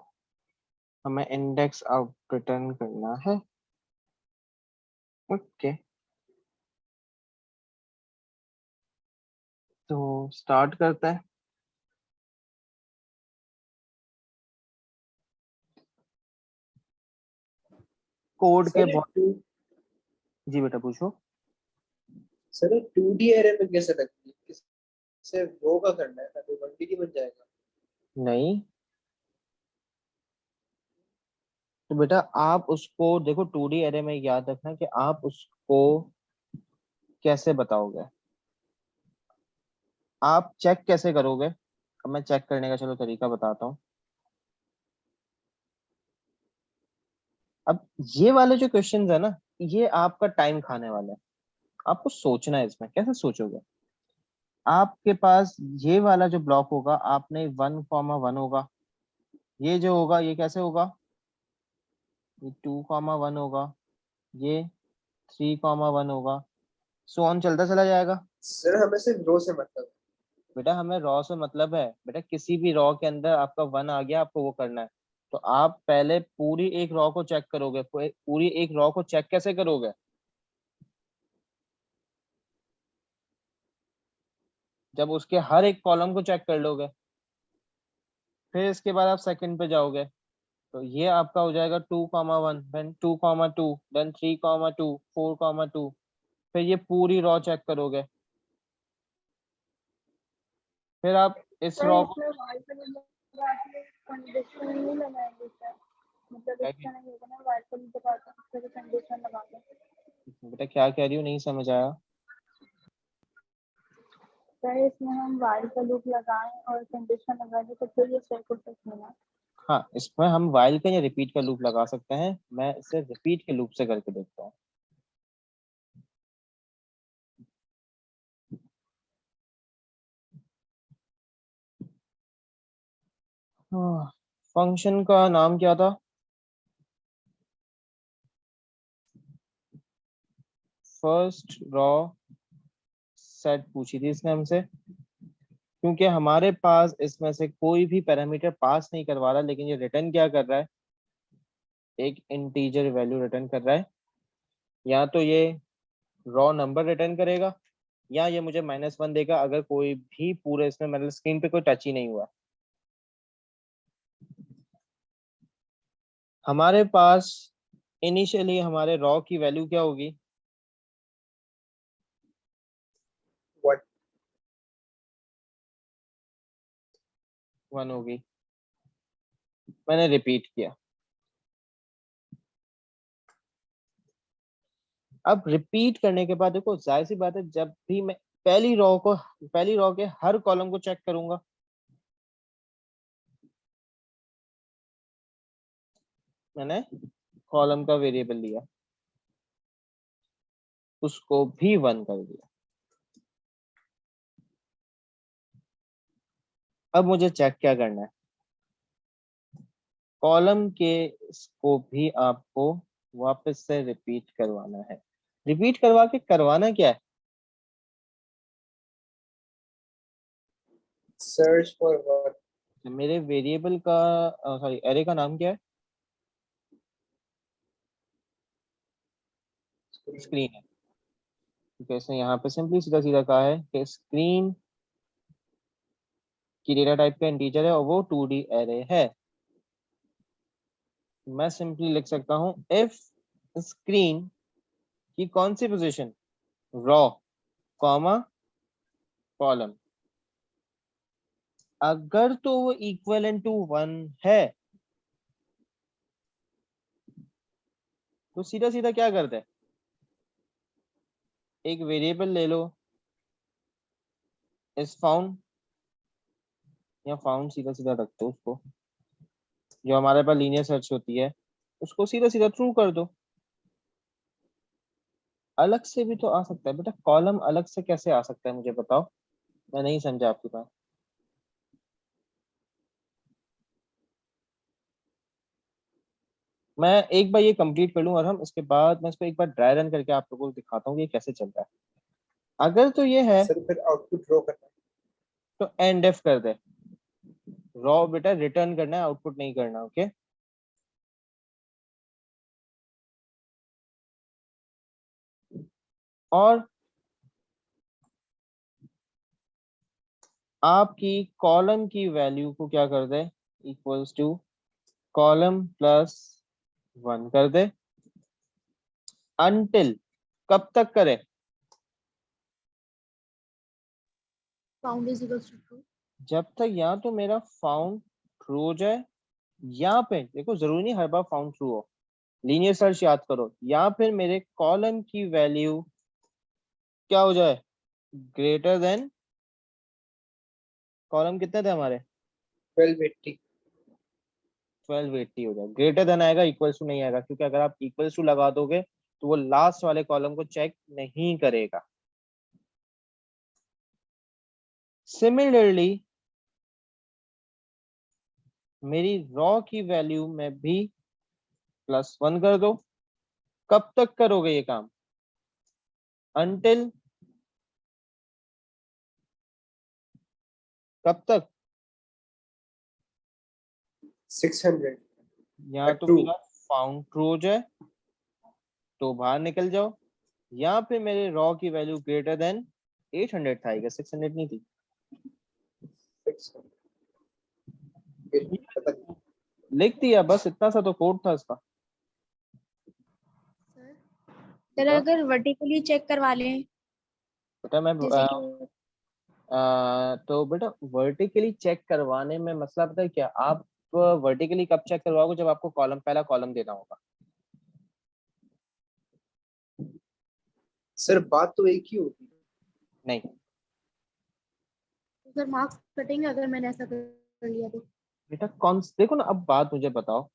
हमें इंडेक्स अब रिटर्न करना है। ओके, तो स्टार्ट करते हैं। कोड के बहुत। जी बेटा पूछो। सर 2D एरे में कैसे लगती है? किससे रो का करना है ना, तो 1D बन जाएगा। नहीं तो बेटा आप उसको देखो, 2D एरे में याद रखना कि आप उसको कैसे बताओगे, आप चेक कैसे करोगे। अब मैं चेक करने का चलो तरीका बताता हूँ। अब ये वाले जो क्वेश्चंस है ना, ये आपका टाइम खाने वाला है। आपको सोचना है इसमें, कैसे सोचोगे। आपके पास ये वाला जो ब्लॉक होगा, आपने 1,1 होगा, ये जो होगा ये कैसे होगा, ये 2,1 होगा, ये 3,1 होगा, सो ऑन चलता चला जाएगा। सर हमें सिर्फ रो से मतलब है। बेटा हमें रॉ से मतलब है, बेटा किसी भी रॉ के अंदर आपका 1 आ गया, आपको वो करना है। तो आप पहले पूरी एक रॉ को चेक करोगे, पूरी एक रॉ को चेक कैसे करोगे, जब उसके हर एक कॉलम को चेक कर लोगे, फिर इसके बाद आप सेकंड पे जाओगे। तो ये आपका हो जाएगा 2,1, देन 2,2, देन 3,2, 4,2। फिर ये पूरी रॉ चेक करोगे, फिर आप इस सर रॉ को इसमें वाई का कंडीशन नहीं लगाएंगे सर, मतलब इसका नहीं होगा ना, वाई का लगाते हैं फिर कंडीशन लगाते हैं। बेटा क्या कह रही हो, नहीं समझ आया। सर इसमें हम वाई का लूप लगाएं और कंडीशन लगा दें तो फिर ये चेक हो सकते हैं ना। हाँ, इसमें हम व्हाइल का या रिपीट का लूप लगा सकते हैं। मैं इसे रिपीट के लूप से करके देखता हूँ। फंक्शन का नाम क्या था? फर्स्ट रॉ सेट पूछी थी इसने हमसे, क्योंकि हमारे पास इसमें से कोई भी पैरामीटर पास नहीं करवा रहा, लेकिन ये रिटर्न क्या कर रहा है, एक इंटीजर वैल्यू रिटर्न कर रहा है। या तो ये रॉ नंबर रिटर्न करेगा, या ये मुझे -1 देगा अगर कोई भी पूरे इसमें मतलब स्क्रीन पे कोई टच ही नहीं हुआ। हमारे पास इनिशियली हमारे रॉ की वैल्यू क्या होगी? 1 1 होगी। मैंने रिपीट किया। अब रिपीट करने के बाद देखो जाहिर सी बात है, जब भी मैं पहली रो के हर कॉलम को चेक करूंगा, मैंने कॉलम का वेरिएबल लिया, उसको भी 1 कर दिया। अब मुझे चेक क्या करना है? कॉलम के इसको भी आपको वापस से रिपीट करवाना है। रिपीट करवा के करवाना क्या है? सर्च फॉर 1 मेरे वेरिएबल का सॉरी एरे का नाम क्या है? स्क्रीन है। ठीक है, इसने यहाँ पे सिंपली सीधा सीधा कहा है कि स्क्रीन की डेटा टाइप का इंटीजर है और वो 2D एरे है। मैं सिंपली लिख सकता हूँ इफ स्क्रीन की कौन सी पोजीशन, रॉ कॉमा कॉलम, अगर तो वो इक्वल टू 1 है तो सीधा सीधा क्या करते हैं, एक वेरिएबल ले लो इस फाउंड, या फाउंड सीधा सीधा रख दो उसको, जो हमारे पास लीनियर सर्च होती है उसको सीधा सीधा ट्रू कर दो। अलग से भी तो आ सकता है बेटा, कॉलम अलग से कैसे आ सकता है मुझे बताओ, मैं नहीं समझा आपकी बात। मैं एक बार ये कंप्लीट कर लूं और हम इसके बाद मैं इसको एक बार ड्राई रन करके आप लोगों को दिखाता हूँ ये कैसे चल रहा है। अगर तो ये है सर फिर आउटपुट ड्रॉ करना है। तो एंड एफ कर दे, रॉ बेटा रिटर्न करना है, आउटपुट नहीं करना। ओके, और आपकी कॉलम की वैल्यू को क्या कर दे, इक्वल्स टू कॉलम प्लस 1 कर दे, अनटिल कब तक करे, found is equals to true. जब तक या तो मेरा फाउंड ट्रू हो जाए, या फिर देखो जरूरी नहीं हर बार फाउंड ट्रू हो, लीनियर सर्च याद करो, या फिर मेरे कॉलम की वैल्यू क्या हो जाए, ग्रेटर देन, कॉलम कितने थे हमारे, 1280 1280 हो जाए। ग्रेटर देन आएगा, इक्वल्स टू नहीं आएगा, क्योंकि अगर आप इक्वल्स टू लगा दोगे तो वो लास्ट वाले कॉलम को चेक नहीं करेगा। सिमिलरली मेरी रॉ की वैल्यू में भी +1 कर दो। कब तक करोगे ये काम, अनटिल कब तक, 600 या तो ट्रू मेरा फाउंड ट्रू हो जाए तो बाहर निकल जाओ, या फिर मेरे रॉ की वैल्यू ग्रेटर देन 800 था, 600 नहीं थी। 600 पता नहीं। लिख दिया बस, इतना सा तो कोड था इसका। सर अगर वर्टिकली चेक करवा लें बेटा मैं जैसे कि तो बेटा वर्टिकली चेक करवाने में मसला पता है क्या, आप वर्टिकली कब चेक करवाओगे, जब आपको कॉलम पहला कॉलम देना होगा। सर बात तो एक ही होगी। नहीं सर मार्क्स कटेंगे अगर मैंने ऐसा कर लिया तो। बेटा कौन, देखो ना अब बात मुझे बताओ,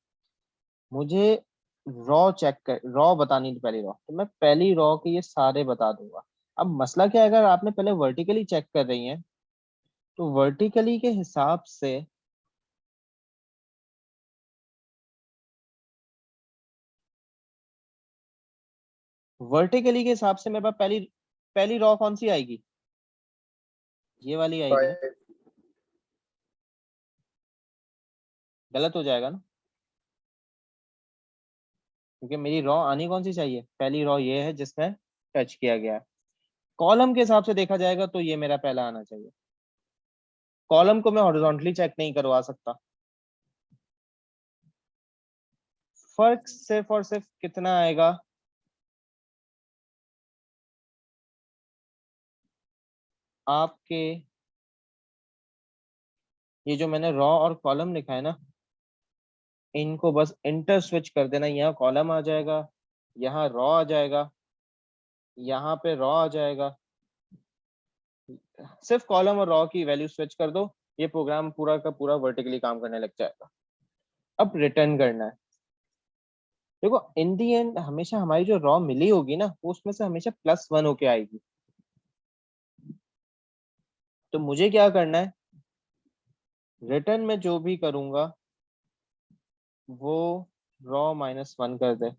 मुझे रॉ चेक कर, रॉ बतानी थी पहली रॉ, तो मैं पहली रॉ के ये सारे बता दूंगा। अब मसला क्या है, अगर आपने पहले वर्टिकली चेक कर रही हैं तो वर्टिकली के हिसाब से मेरे पास पहली पहली रॉ कौन सी आएगी, ये वाली आएगी ना, 5 गलत हो जाएगा ना, क्योंकि मेरी रॉ आनी कौन सी चाहिए, पहली रॉ ये है जिसमें टच किया गया है। कॉलम के हिसाब से देखा जाएगा तो ये मेरा पहला आना चाहिए। कॉलम को मैं हॉरिजॉन्टली चेक नहीं करवा सकता। फर्क सिर्फ और सिर्फ कितना आएगा, आपके ये जो मैंने रॉ और कॉलम लिखा है ना, इनको बस इंटर स्विच कर देना, यहाँ कॉलम आ जाएगा, यहाँ रॉ आ जाएगा, यहाँ पे रॉ आ जाएगा। सिर्फ कॉलम और रॉ की वैल्यू स्विच कर दो, ये प्रोग्राम पूरा का पूरा वर्टिकली काम करने लग जाएगा। अब रिटर्न करना है। देखो इन दी एंड हमेशा हमारी जो रॉ मिली होगी ना, वो उसमें से हमेशा +1 होके आएगी। तो मुझे क्या करना है, रिटर्न में जो भी करूंगा वो रॉ -1 कर दे।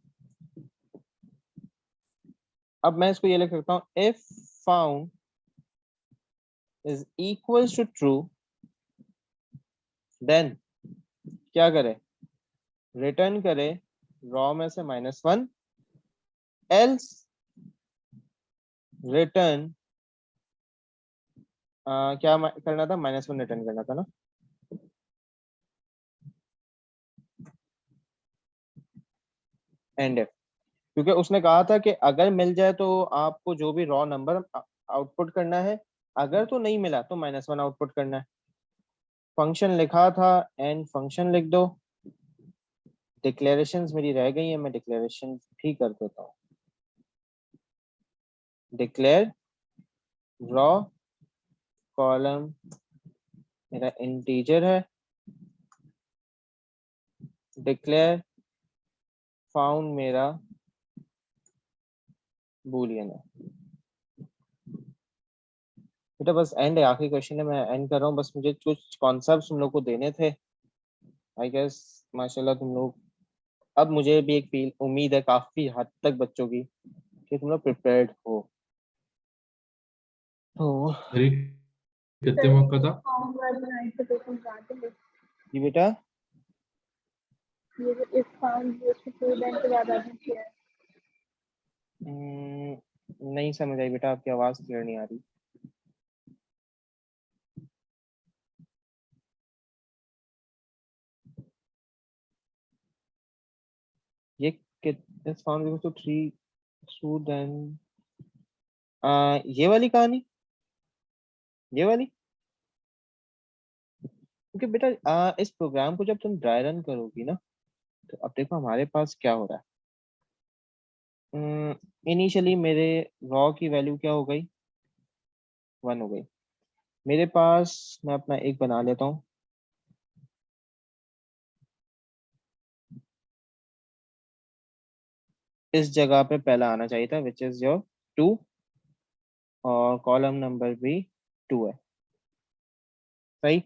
अब मैं इसको ये लिख सकता हूँ, if found is equals to true, then क्या करे, रिटर्न करे रॉ में से -1, एल्स रिटर्न क्या करना था, -1 रिटर्न करना था ना। एंड इफ, क्योंकि उसने कहा था कि अगर मिल जाए तो आपको जो भी रॉ नंबर आउटपुट करना है, अगर तो नहीं मिला तो -1 आउटपुट करना है। फंक्शन लिखा था, एंड फंक्शन लिख दो। डिक्लेरेशंस मेरी रह गई है, मैं डिक्लेरेशन भी कर देता हूँ। डिक्लेयर रॉ कॉलम मेरा इंटीजर है, डिक्लेयर फाउंड मेरा बूलियन है। बेटा बस एंड है, आखिरी क्वेश्चन है, मैं एंड कर रहा हूँ। बस मुझे कुछ कॉन्सेप्ट्स तुम लोग को देने थे। आई गेस माशाल्लाह तुम लोग, अब मुझे भी एक फील उम्मीद है काफी हद तक बच्चों की कि तुम लोग प्रिपेयर्ड हो। तो अरे कितने मार्क का था? फाउंड वाला आंसर क्वेश्चन काट दे। जी बेटा, ये जो इफ फाउंड ये स्टूडेंट के बाद आपने किया है। नहीं समझ आई बेटा, आपकी आवाज क्लियर नहीं आ रही। ये इस found equal to 3 true, then ये वाली कहानी, ये वाली, क्योंकि बेटा इस प्रोग्राम को जब तुम ड्राई रन करोगी ना, तो अब देखो हमारे पास क्या हो रहा है। इनिशियली मेरे रॉ की वैल्यू क्या हो गई, 1 हो गई। मेरे पास, मैं अपना एक बना लेता हूँ, इस जगह पे पहला आना चाहिए था, विच इज योर 2, और कॉलम नंबर भी 2 है, सही।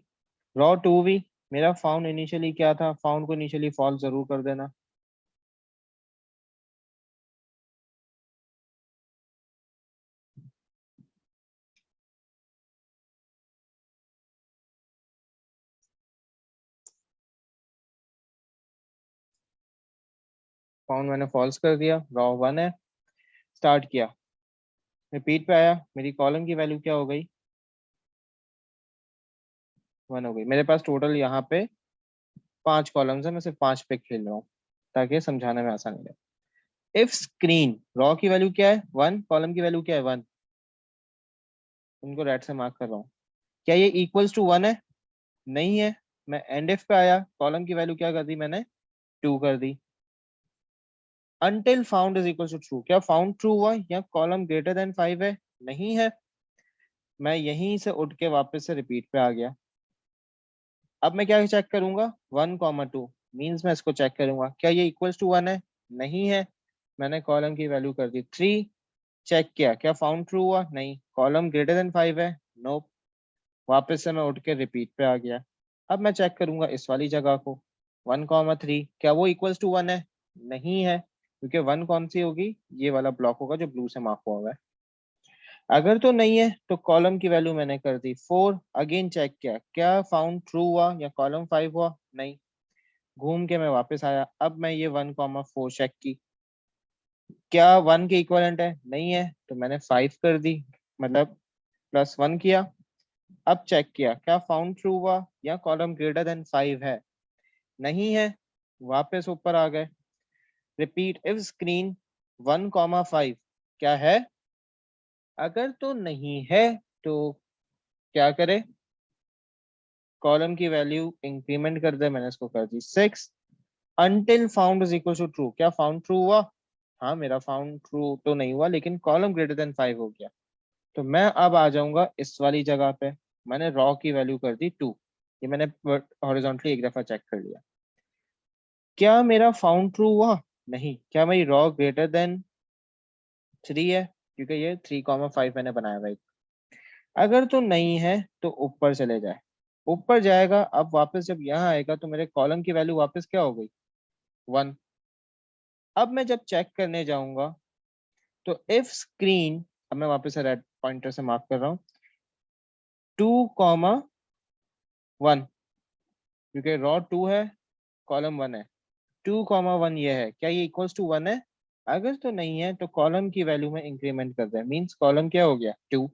रॉ 2 भी मेरा फाउंड इनिशियली क्या था, फाउंड को इनिशियली फॉल्स जरूर कर देना। फाउंड मैंने फॉल्स कर दिया, रॉ 1 है। स्टार्ट किया, रिपीट पे आया, मेरी कॉलम की वैल्यू क्या हो गई, 1 हो गई। मेरे पास टोटल यहाँ पे 5 कॉलम्स है, मैं सिर्फ 5 पे खेल रहा हूँ ताकि समझाने में आसानी रहे। इफ स्क्रीन, रॉ की वैल्यू क्या है 1, कॉलम की वैल्यू क्या है 1, उनको रेड से मार्क कर रहा हूँ। क्या ये इक्वल्स टू 1 है, नहीं है। मैं एंड इफ पे आया, कॉलम की वैल्यू क्या कर दी मैंने, 2 कर दी। until found is equals to true, क्या फाउंड ट्रू हुआ या कॉलम ग्रेटर देन 5 है, नहीं है। मैं यहीं से उठ के वापस से रिपीट पे आ गया। अब मैं क्या चेक करूंगा, 1,2 मींस मैं इसको चेक करूंगा, क्या ये इक्वल्स टू 1 है, नहीं है। मैंने कॉलम की वैल्यू कर दी 3, चेक किया, क्या फाउंड ट्रू हुआ, नहीं। कॉलम ग्रेटर देन 5 है, नो। वापस से मैं उठ के रिपीट पे आ गया। अब मैं चेक करूंगा इस वाली जगह को, 1,3, क्या वो इक्वल्स टू 1 है, नहीं है, क्योंकि 1 कौन सी होगी, ये वाला ब्लॉक होगा जो ब्लू से मार्क हुआ है। अगर तो नहीं है तो कॉलम की वैल्यू मैंने कर दी 4, अगेन चेक किया, क्या फाउंड ट्रू हुआ या कॉलम 5 हुआ, नहीं। घूम के मैं वापस आया, अब मैं ये 1,4 चेक की, क्या 1 के इक्वलेंट है, नहीं है, तो मैंने 5 कर दी। मतलब +1 किया, अब चेक किया क्या फाउंड ट्रू हुआ या कॉलम ग्रेटर देन 5 है, नहीं है, वापस ऊपर आ गए। रिपीट इफ स्क्रीन 1,5 क्या है, अगर तो नहीं है तो क्या करे, कॉलम की वैल्यू इंक्रीमेंट कर दे, मैंने इसको कर दी 6 until found is equal to true, क्या फाउंड ट्रू हुआ, हाँ मेरा फाउंड ट्रू तो नहीं हुआ लेकिन कॉलम ग्रेटर देन 5 हो गया, तो मैं अब आ जाऊंगा इस वाली जगह पे, मैंने रॉ की वैल्यू कर दी 2, ये मैंने हॉरिजॉन्टली एक दफा चेक कर लिया, क्या मेरा फाउंड ट्रू हुआ, नहीं, क्या मेरी रॉ ग्रेटर देन 3 है, क्योंकि ये 3,5 मैंने बनाया भाई, अगर तो नहीं है तो ऊपर चले जाए, ऊपर जाएगा, अब वापस जब यहाँ आएगा तो मेरे कॉलम की वैल्यू वापस क्या हो गई 1। अब मैं जब चेक करने जाऊंगा तो इफ स्क्रीन, अब मैं वापस से रेड पॉइंटर से मार्क कर रहा हूँ 2,1, क्योंकि रॉ 2 है कॉलम 1 है, 2,1 ये है, क्या ये इक्वल्स टू 1 है, अगर तो नहीं है तो कॉलम की वैल्यू में इंक्रीमेंट कर दे, मींस कॉलम क्या हो गया 2,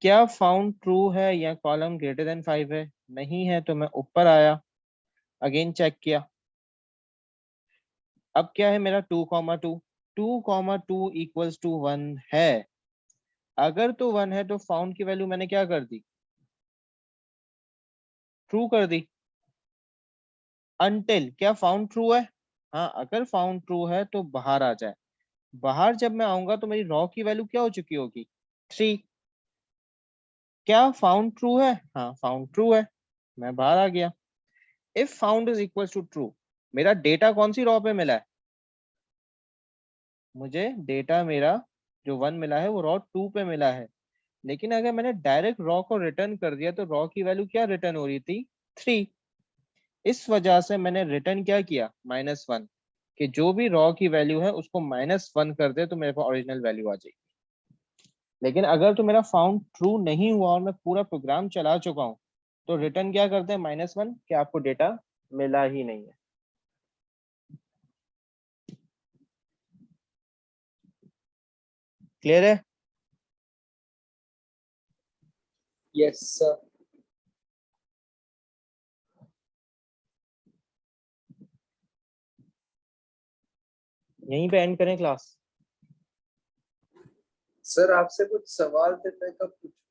क्या फाउंड ट्रू है या कॉलम ग्रेटर देन 5 है, नहीं है, तो मैं ऊपर आया, अगेन चेक किया, अब क्या है मेरा 2,2, 2,2 इक्वल्स टू 1 है, अगर तो 1 है तो फाउंड की वैल्यू मैंने क्या कर दी, ट्रू कर दी, अनटिल क्या फाउंड ट्रू है, हाँ अगर फाउंड ट्रू है तो बाहर आ जाए, बाहर जब मैं आऊंगा तो मेरी रॉ की वैल्यू क्या हो चुकी होगी 3, क्या फाउंड ट्रू है, हाँ फाउंड ट्रू है, मैं बाहर आ गया। If found is equal to true, मेरा डेटा कौन सी रॉ पे मिला है, मुझे डेटा मेरा जो 1 मिला है वो रॉ 2 पे मिला है, लेकिन अगर मैंने डायरेक्ट रॉ को रिटर्न कर दिया तो रॉ की वैल्यू क्या रिटर्न हो रही थी 3, इस वजह से मैंने रिटर्न क्या किया -1, कि जो भी रॉ की वैल्यू है उसको -1 कर दे तो मेरे पास ओरिजिनल वैल्यू आ जाएगी। लेकिन अगर तो मेरा फाउंड ट्रू नहीं हुआ और मैं पूरा प्रोग्राम चला चुका हूँ तो रिटर्न क्या करते हैं -1, कि आपको डेटा मिला ही नहीं है। क्लियर है? Yes sir. यहीं पे एंड करें क्लास? सर आपसे कुछ सवाल थे, मैं कब पूछूं?